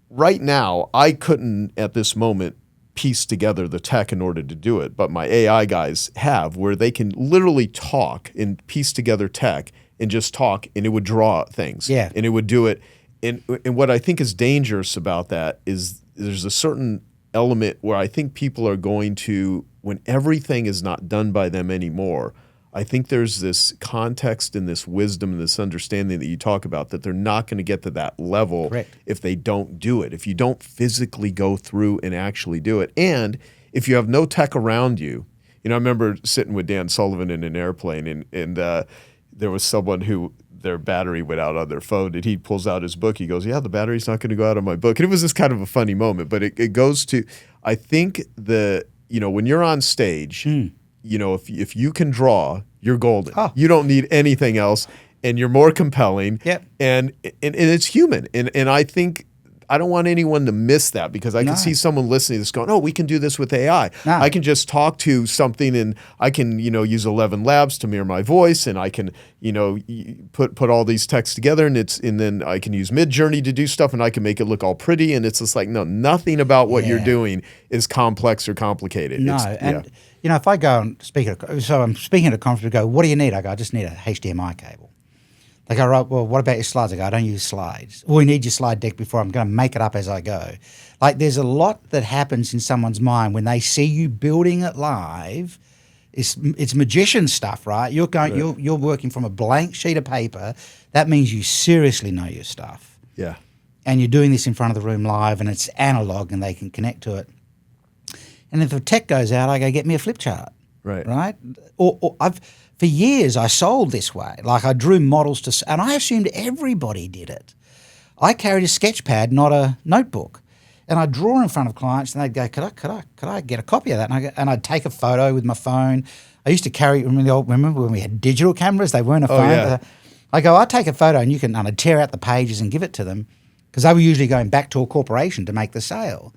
right now, I couldn't at this moment piece together the tech in order to do it, but my AI guys have, where they can literally talk and piece together tech and just talk, and it would draw things. Yeah. And it would do it. And what I think is dangerous about that is there's a certain element where I think people are going to, when everything is not done by them anymore, I think there's this context and this wisdom and this understanding that you talk about, that they're not going to get to that level if they don't do it, if you don't physically go through and actually do it. And if you have no tech around you, you know, I remember sitting with Dan Sullivan in an airplane, and there was someone who their battery went out on their phone, and he pulls out his book. He goes, yeah, the battery's not going to go out on my book. And it was this kind of a funny moment, but it goes to, I think when you're on stage, you know, if you can draw, you're golden. Oh. You don't need anything else, and you're more compelling. Yep. And it's human. And I think I don't want anyone to miss that, because I can see someone listening that's going, oh, we can do this with AI. No. I can just talk to something, and I can, you know, use 11 Labs to mirror my voice, and I can, you know, put all these texts together, and then I can use Midjourney to do stuff, and I can make it look all pretty. And it's just like, no, nothing about what you're doing is complex or complicated. No, you know, if I go and I'm speaking at a conference, we go, what do you need? I go, I just need a HDMI cable. They go, right, well, what about your slides? I go, I don't use slides. Well, we need your slide deck before. I'm going to make it up as I go. Like, there's a lot that happens in someone's mind when they see you building it live It's magician stuff, right? You're working from a blank sheet of paper. That means you seriously know your stuff. Yeah. And you're doing this in front of the room live, and it's analog, and they can connect to it. And if the tech goes out, I go, get me a flip chart. Right? Or for years, I sold this way. Like I drew models and I assumed everybody did it. I carried a sketch pad, not a notebook. And I'd draw in front of clients, and they'd go, could I get a copy of that? And I'd take a photo with my phone. I used to carry, remember when we had digital cameras? They weren't a phone. Yeah. I go, I'd take a photo, and I'd tear out the pages and give it to them, because they were usually going back to a corporation to make the sale.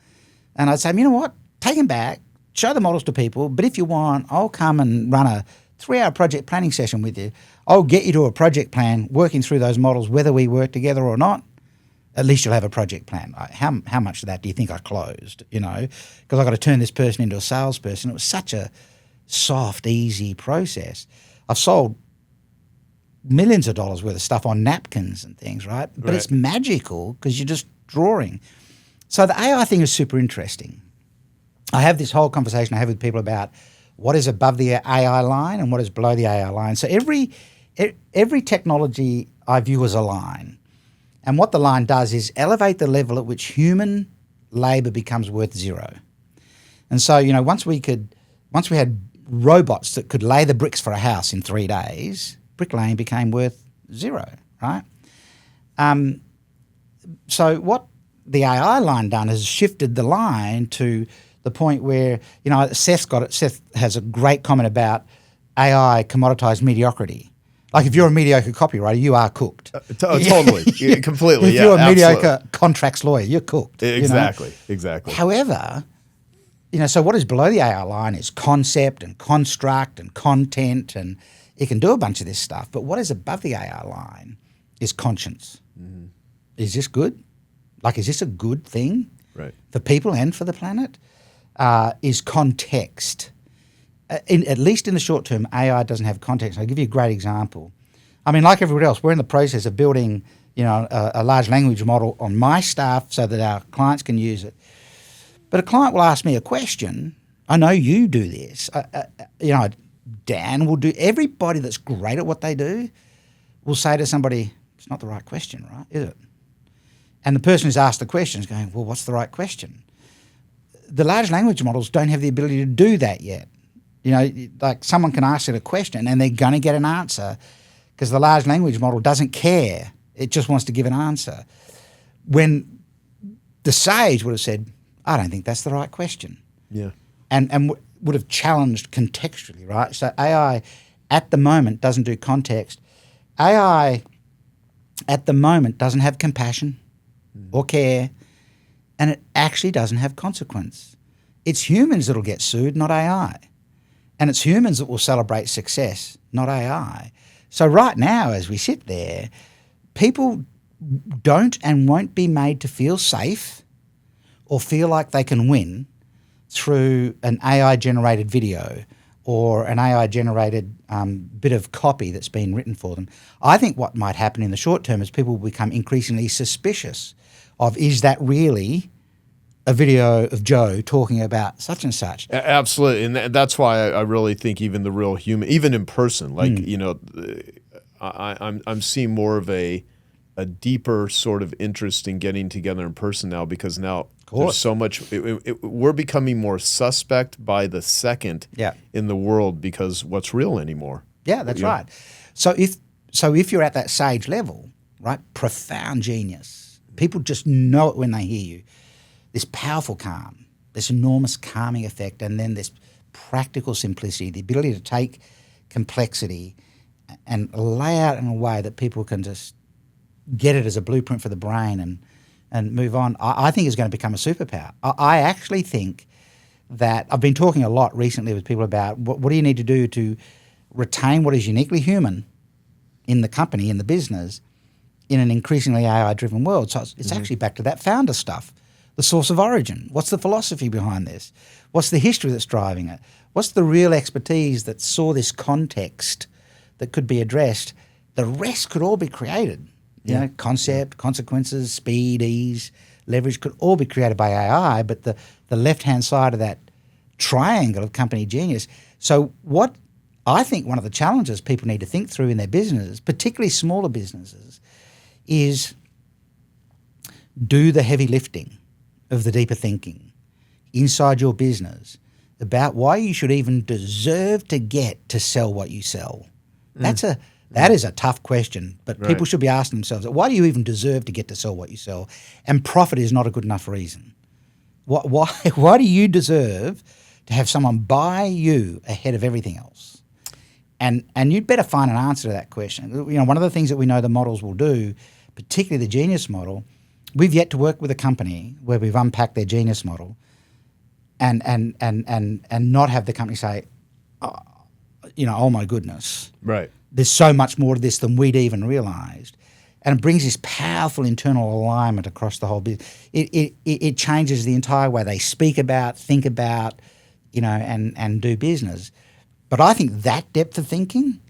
And I'd say, you know what? Take them back, show the models to people, but if you want, I'll come and run a 3-hour project planning session with you. I'll get you to a project plan, working through those models, whether we work together or not. At least you'll have a project plan. How much of that do you think I closed? Because I got to turn this person into a salesperson. It was such a soft, easy process. I've sold millions of dollars worth of stuff on napkins and things, right? But it's magical because you're just drawing. So the AI thing is super interesting. I have this whole conversation I have with people about what is above the AI line and what is below the AI line. So every technology I view as a line. And what the line does is elevate the level at which human labour becomes worth zero. And so, once we had robots that could lay the bricks for a house in 3 days, bricklaying became worth zero, right? So what the AI line done is shifted the line to the point where, Seth has a great comment about AI commoditized mediocrity. Like if you're a mediocre copywriter, you are cooked. Totally, completely. If you're a mediocre contracts lawyer, you're cooked. Exactly. However, so what is below the AI line is concept and construct and content, and it can do a bunch of this stuff. But what is above the AI line is conscience. Mm-hmm. Is this good? Like, is this a good thing for people and for the planet? Is context. At least in the short term, AI doesn't have context. I'll give you a great example. I mean, like everybody else, we're in the process of building, a large language model on my staff so that our clients can use it. But a client will ask me a question. I know you do this. Dan will do. Everybody that's great at what they do will say to somebody, "It's not the right question, right? Is it?" And the person who's asked the question is going, "Well, what's the right question?" The large language models don't have the ability to do that yet. Like someone can ask it a question and they're going to get an answer because the large language model doesn't care. It just wants to give an answer. When the sage would have said, I don't think that's the right question. Yeah. And would have challenged contextually, right? So AI at the moment doesn't do context. AI at the moment doesn't have compassion or care, and it actually doesn't have consequence. It's humans that'll get sued, not AI. And it's humans that will celebrate success, not AI. So right now, as we sit there, people don't and won't be made to feel safe or feel like they can win through an AI-generated video or an AI-generated bit of copy that's been written for them. I think what might happen in the short term is people will become increasingly suspicious of, is that really a video of Joe talking about such and such? Absolutely, and that's why I really think even the real human, even in person, like I'm seeing more of a deeper sort of interest in getting together in person now, because now there's so much. We're becoming more suspect by the second in the world because what's real anymore. Yeah, that's right. So if you're at that sage level, right, profound genius, people just know it when they hear you. This powerful calm, this enormous calming effect, and then this practical simplicity, the ability to take complexity and lay out in a way that people can just get it as a blueprint for the brain and move on, I think is going to become a superpower. I actually think that I've been talking a lot recently with people about what do you need to do to retain what is uniquely human in the company, in the business, in an increasingly AI-driven world. So it's actually back to that founder stuff. The source of origin. What's the philosophy behind this? What's the history that's driving it? What's the real expertise that saw this context that could be addressed? The rest could all be created. Concept, consequences, speed, ease, leverage could all be created by AI, but the left-hand side of that triangle of company genius. So what I think one of the challenges people need to think through in their business, particularly smaller businesses, is do the heavy lifting of the deeper thinking inside your business about why you should even deserve to get to sell what you sell. That is a tough question, but people should be asking themselves, why do you even deserve to get to sell what you sell? And profit is not a good enough reason. Why do you deserve to have someone buy you ahead of everything else? And you'd better find an answer to that question. You know, one of the things that we know the models will do, particularly the genius model, we've yet to work with a company where we've unpacked their genius model and not have the company say, oh my goodness. Right. There's so much more to this than we'd even realised. And it brings this powerful internal alignment across the whole business. It changes the entire way they speak about, think about, and do business. But I think that depth of thinking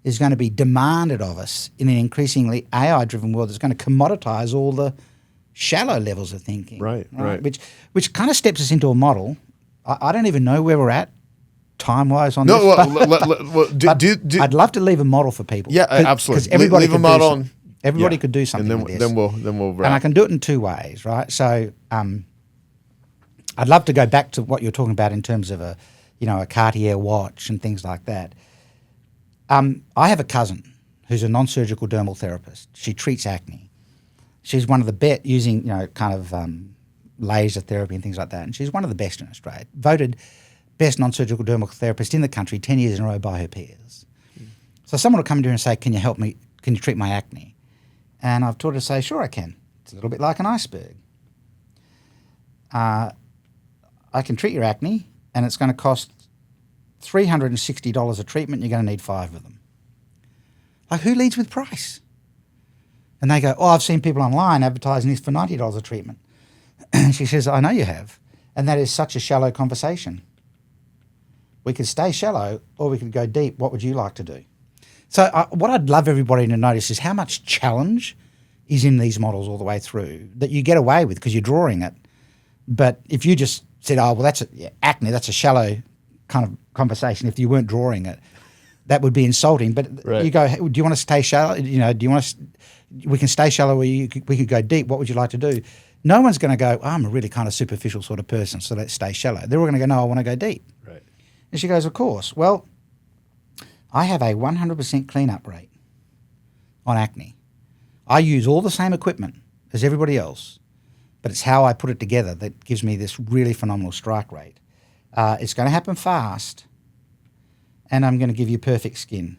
is going to be demanded of us in an increasingly AI-driven world that's going to commoditize all the shallow levels of thinking. Right. Which kind of steps us into a model. I don't even know where we're at time-wise on this. I'd love to leave a model for people. Yeah, absolutely. Because everybody leave a model. Everybody could do something and with this. Then we'll wrap. And I can do it in two ways, right? So I'd love to go back to what you're talking about in terms of a Cartier watch and things like that. I have a cousin who's a non-surgical dermal therapist. She treats acne. She's one of the best using, laser therapy and things like that. And she's one of the best in Australia. Voted best non-surgical dermal therapist in the country 10 years in a row by her peers. So someone will come to her and say, can you help me? Can you treat my acne? And I've taught her to say, sure I can. It's a little bit like an iceberg. I can treat your acne and it's going to cost $360 a treatment. You're going to need 5 of them. Like, who leads with price? And they go, I've seen people online advertising this for $90 a treatment. And she says, I know you have. And that is such a shallow conversation. We could stay shallow or we could go deep. What would you like to do? So what I'd love everybody to notice is how much challenge is in these models all the way through that you get away with because you're drawing it. But if you just said, that's acne, that's a shallow kind of conversation. If you weren't drawing it, that would be insulting. But you go, hey, do you want to stay shallow? Do you want to? We can stay shallow, or we could go deep. What would you like to do? No one's going to go, I'm a really kind of superficial sort of person, so let's stay shallow. They're all going to go, no, I want to go deep. Right. And she goes, of course. Well, I have a 100% cleanup rate on acne. I use all the same equipment as everybody else, but it's how I put it together that gives me this really phenomenal strike rate. It's going to happen fast, and I'm going to give you perfect skin.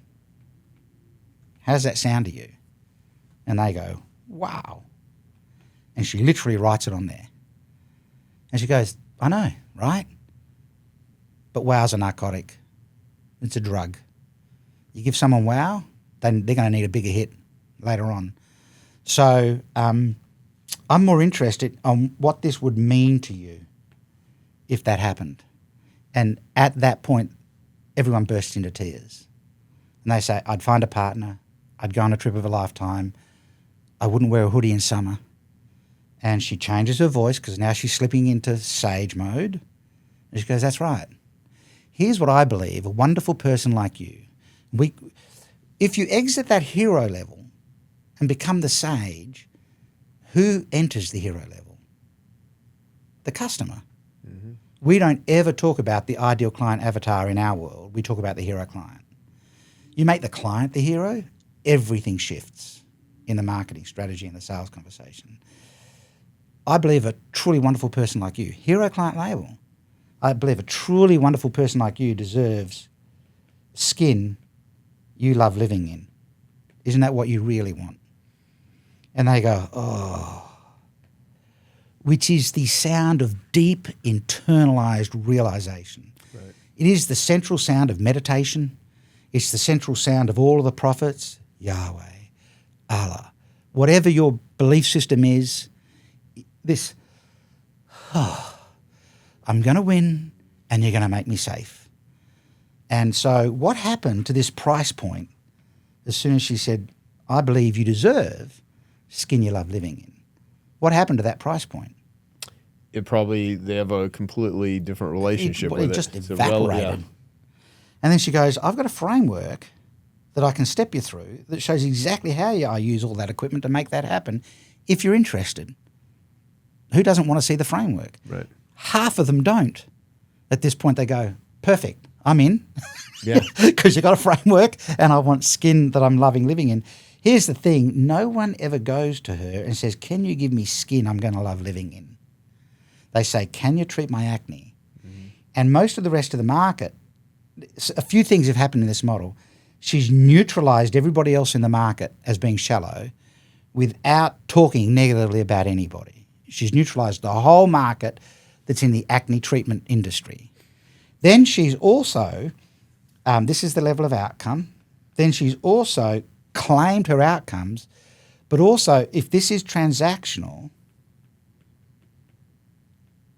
How does that sound to you? And they go, wow. And she literally writes it on there. And she goes, I know, right? But wow's a narcotic. It's a drug. You give someone wow, then they're going to need a bigger hit later on. So I'm more interested on what this would mean to you if that happened. And at that point, everyone bursts into tears. And they say, I'd find a partner. I'd go on a trip of a lifetime. I wouldn't wear a hoodie in summer. And she changes her voice because now she's slipping into sage mode. And she goes, that's right. Here's what I believe, a wonderful person like you. If you exit that hero level and become the sage, who enters the hero level? The customer. Mm-hmm. We don't ever talk about the ideal client avatar in our world. We talk about the hero client. You make the client the hero, everything shifts in the marketing strategy and the sales conversation. I believe a truly wonderful person like you, hero client label. I believe a truly wonderful person like you deserves skin you love living in. Isn't that what you really want? And they go, oh, which is the sound of deep internalized realization. Right. It is the central sound of meditation. It's the central sound of all of the prophets, Yahweh, Allah. Whatever your belief system is, this, I'm going to win and you're going to make me safe. And so what happened to this price point as soon as she said, I believe you deserve skin you love living in? What happened to that price point? they have a completely different relationship with it. It just It's evaporated. And then she goes, I've got a framework that I can step you through that shows exactly how I use all that equipment to make that happen if you're interested. Who doesn't want to see the framework? Right. Half of them don't. At this point, they go, perfect, I'm in. Yeah. Because you've got a framework and I want skin that I'm loving living in. Here's the thing. No one ever goes to her and says, can you give me skin I'm going to love living in? They say, can you treat my acne? Mm-hmm. And most of the rest of the market, a few things have happened in this model. She's neutralized everybody else in the market as being shallow without talking negatively about anybody. She's neutralized the whole market that's in the acne treatment industry. Then she's also, this is the level of outcome, then she's also claimed her outcomes, but also if this is transactional,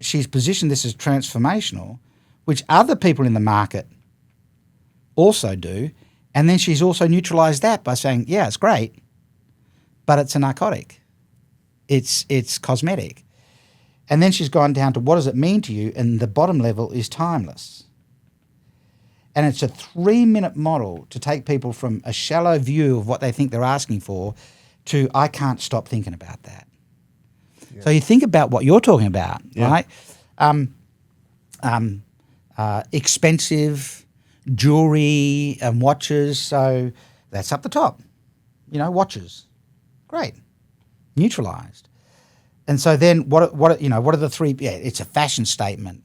she's positioned this as transformational, which other people in the market also do, and then she's also neutralized that by saying, yeah, it's great, but it's a narcotic. It's cosmetic. And then she's gone down to what does it mean to you, and the bottom level is timeless. And it's a 3-minute model to take people from a shallow view of what they think they're asking for to I can't stop thinking about that. Yeah. So you think about what you're talking about, right? Expensive jewelry and watches. So that's up the top. Watches. Great. Neutralized. And so then what are the three? Yeah, it's a fashion statement.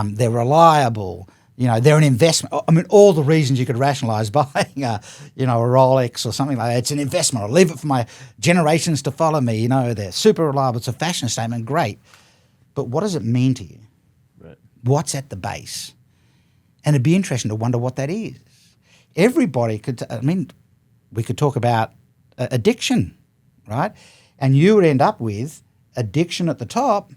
They're reliable. They're an investment. I mean, all the reasons you could rationalize buying a Rolex or something like that. It's an investment. I'll leave it for my generations to follow me. They're super reliable. It's a fashion statement. Great. But what does it mean to you? Right. What's at the base? And it'd be interesting to wonder what that is. Everybody could, we could talk about addiction, right? And you would end up with addiction at the top.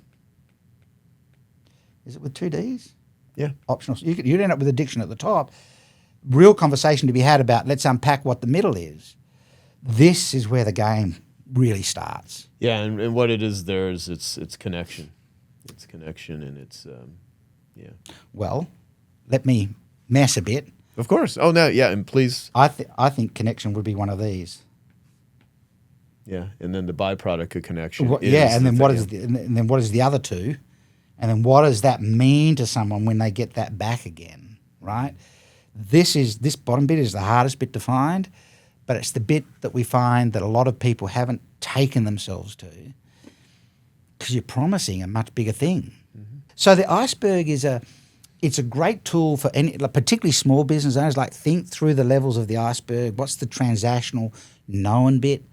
Is it with 2 Ds? Yeah. Optional. You'd end up with addiction at the top. Real conversation to be had about let's unpack what the middle is. This is where the game really starts. Yeah, and what it is there is it's connection. It's connection and it's, Well, let me mess a bit. Of course. Oh, no, yeah, and please. I think connection would be one of these. Yeah, and then the byproduct of connection. And then what is the other two? And then what does that mean to someone when they get that back again, right? This bottom bit is the hardest bit to find, but it's the bit that we find that a lot of people haven't taken themselves to because you're promising a much bigger thing. Mm-hmm. So the iceberg it's a great tool for particularly small business owners. Like, think through the levels of the iceberg. What's the transactional known bit?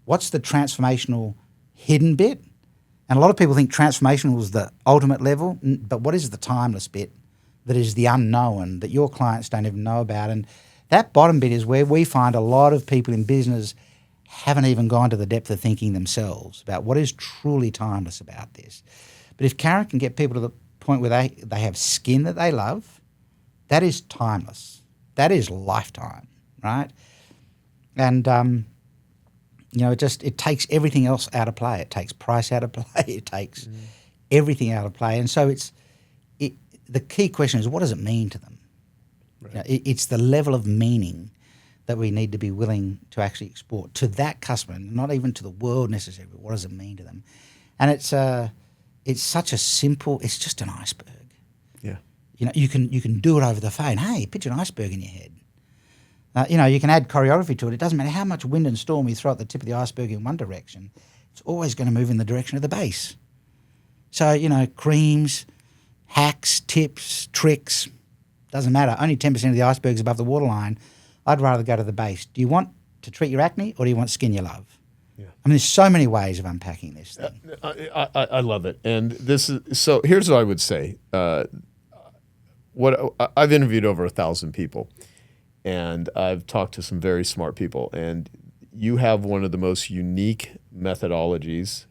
What's the transformational hidden bit? And a lot of people think transformational is the ultimate level, but what is the timeless bit that is the unknown that your clients don't even know about? And that bottom bit is where we find a lot of people in business haven't even gone to the depth of thinking themselves about what is truly timeless about this. But if Karen can get people to the point where they have skin that they love, that is timeless. That is lifetime, right? And it takes everything else out of play. It takes price out of play. It takes everything out of play. And so the key question is, what does it mean to them? Right. It's the level of meaning that we need to be willing to actually export to that customer, not even to the world necessarily, but what does it mean to them? And it's such a simple, it's just an iceberg. Yeah. You can do it over the phone. Hey, picture an iceberg in your head. You can add choreography to it. It doesn't matter how much wind and storm you throw at the tip of the iceberg in one direction. It's always going to move in the direction of the base. So, creams, hacks, tips, tricks, doesn't matter. Only 10% of the iceberg is above the waterline. I'd rather go to the base. Do you want to treat your acne or do you want skin you love? Yeah. There's so many ways of unpacking this thing. I love it. And so here's what I would say. I've interviewed over 1,000 people. And I've talked to some very smart people, and you have one of the most unique methodologies,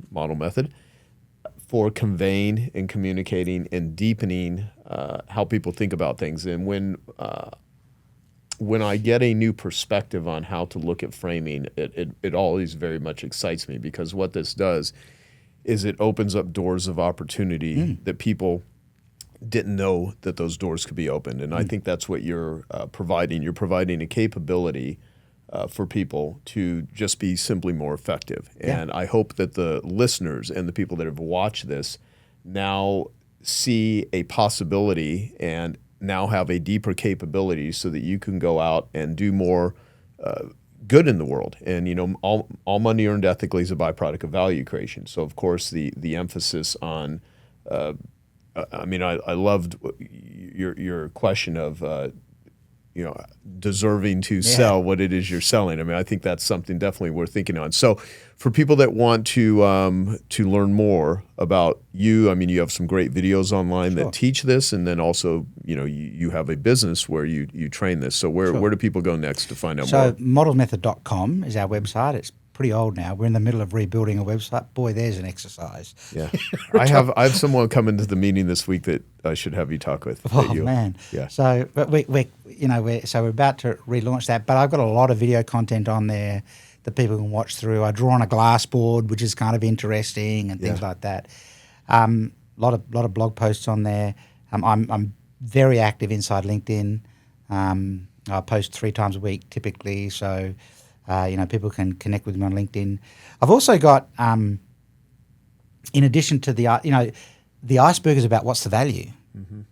model method, for conveying and communicating and deepening how people think about things. And when I get a new perspective on how to look at framing, it always very much excites me, because what this does is it opens up doors of opportunity that people didn't know that those doors could be opened. And I think that's what you're providing. You're providing a capability for people to just be simply more effective. And I hope that the listeners and the people that have watched this now see a possibility and now have a deeper capability so that you can go out and do more good in the world. And, you know, all money earned ethically is a byproduct of value creation. So, of course, the emphasis on I mean, I loved your question of, you know, deserving to sell what it is you're selling. I mean, I think that's something definitely worth thinking on. So for people that want to learn more about you, I mean, you have some great videos online that teach this, and then also, you know, you have a business where you train this. So where do people go next to find out more? So modelsmethod.com is our website. It's pretty old now. We're in the middle of rebuilding a website. Boy, there's an exercise. Yeah, I have someone coming to the meeting this week that I should have you talk with. Oh man, yeah. So, but we're about to relaunch that. But I've got a lot of video content on there that people can watch through. I draw on a glass board, which is kind of interesting and things like that. Lot of blog posts on there. I'm very active inside LinkedIn. I post 3 times a week typically, so. You know, people can connect with me on LinkedIn. I've also got, in addition to the iceberg is about what's the value.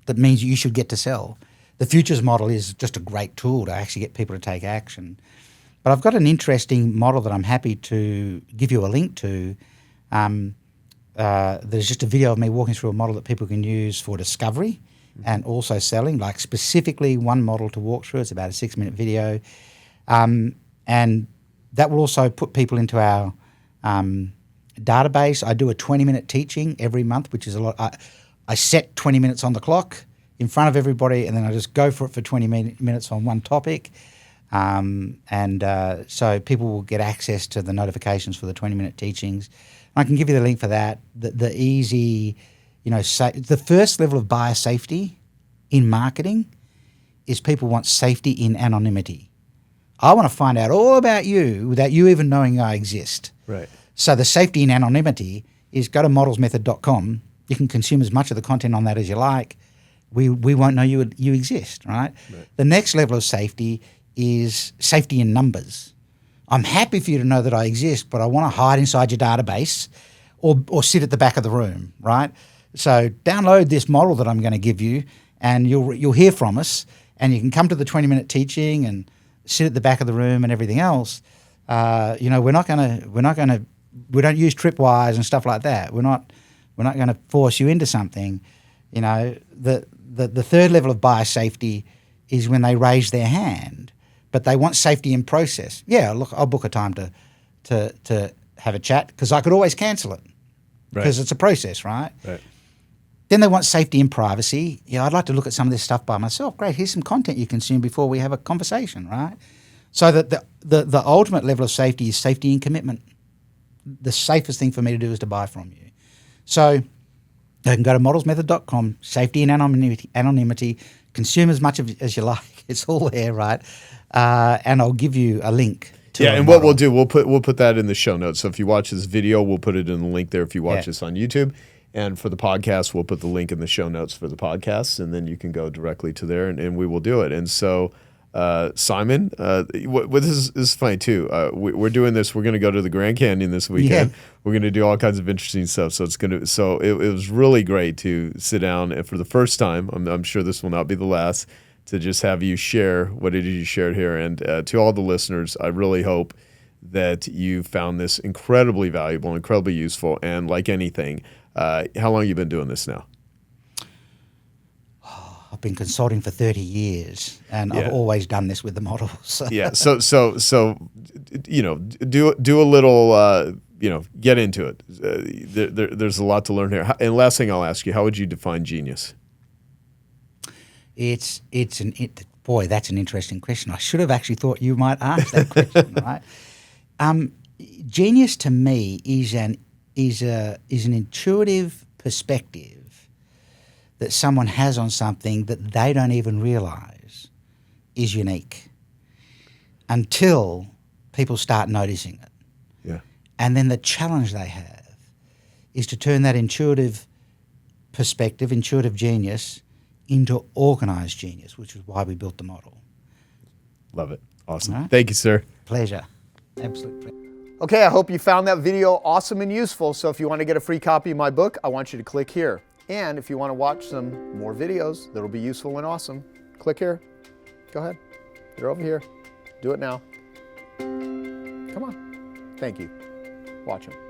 That means you should get to sell. The futures model is just a great tool to actually get people to take action. But I've got an interesting model that I'm happy to give you a link to. There's just a video of me walking through a model that people can use for discovery and also selling, like specifically one model to walk through. It's about a 6-minute video. And that will also put people into our database. I do a 20-minute teaching every month, which is a lot. I set 20 minutes on the clock in front of everybody, and then I just go for it for 20 minutes on one topic. So people will get access to the notifications for the 20-minute teachings. And I can give you the link for that. The easy, you know, the first level of buyer safety in marketing is people want safety in anonymity. I want to find out all about you without you even knowing I exist. Right. So the safety in anonymity is go to modelsmethod.com. You can consume as much of the content on that as you like. We won't know you exist, right? The next level of safety is safety in numbers. I'm happy for you to know that I exist, but I want to hide inside your database or sit at the back of the room, right? So download this model that I'm going to give you, and you'll hear from us, and you can come to the 20-minute teaching and sit at the back of the room and everything else. You know, we don't use tripwires and stuff like that. We're not going to force you into something. You know, the third level of buyer safety is when they raise their hand, but they want safety in process. Yeah, look, I'll book a time to have a chat because I could always cancel it because it's a process, right? Right. Then they want safety and privacy. Yeah, I'd like to look at some of this stuff by myself. Great, here's some content you consume before we have a conversation, right? So that the ultimate level of safety is safety and commitment. The safest thing for me to do is to buy from you. So you can go to modelsmethod.com, safety and anonymity, consume as much as you like. It's all there, right? And I'll give you a link. And what we'll do, we'll put that in the show notes. So if you watch this video, we'll put it in the link there if you watch this on YouTube. And for the podcast, we'll put the link in the show notes for the podcast, and then you can go directly to there, and we will do it. And so, Simon, this is funny too. We're doing this. We're going to go to the Grand Canyon this weekend. Yeah. We're going to do all kinds of interesting stuff. So it was really great to sit down, and for the first time, I'm sure this will not be the last, to just have you share what it is you shared here. And to all the listeners, I really hope that you found this incredibly valuable, incredibly useful, and like anything. How long have you been doing this now? I've been consulting for 30 years, and I've always done this with the models. Yeah. So you know, do a little, you know, get into it. There's a lot to learn here. And last thing I'll ask you, how would you define genius? Boy, that's an interesting question. I should have actually thought you might ask that question, right? Genius to me is an intuitive perspective that someone has on something that they don't even realize is unique until people start noticing it. Yeah. And then the challenge they have is to turn that intuitive perspective, intuitive genius, into organized genius, which is why we built the model. Love it. Awesome. All right. Thank you, sir. Pleasure. Absolute pleasure. Okay, I hope you found that video awesome and useful. So if you want to get a free copy of my book, I want you to click here. And if you want to watch some more videos that'll be useful and awesome, click here. Go ahead. They're over here. Do it now. Come on. Thank you. Watch them.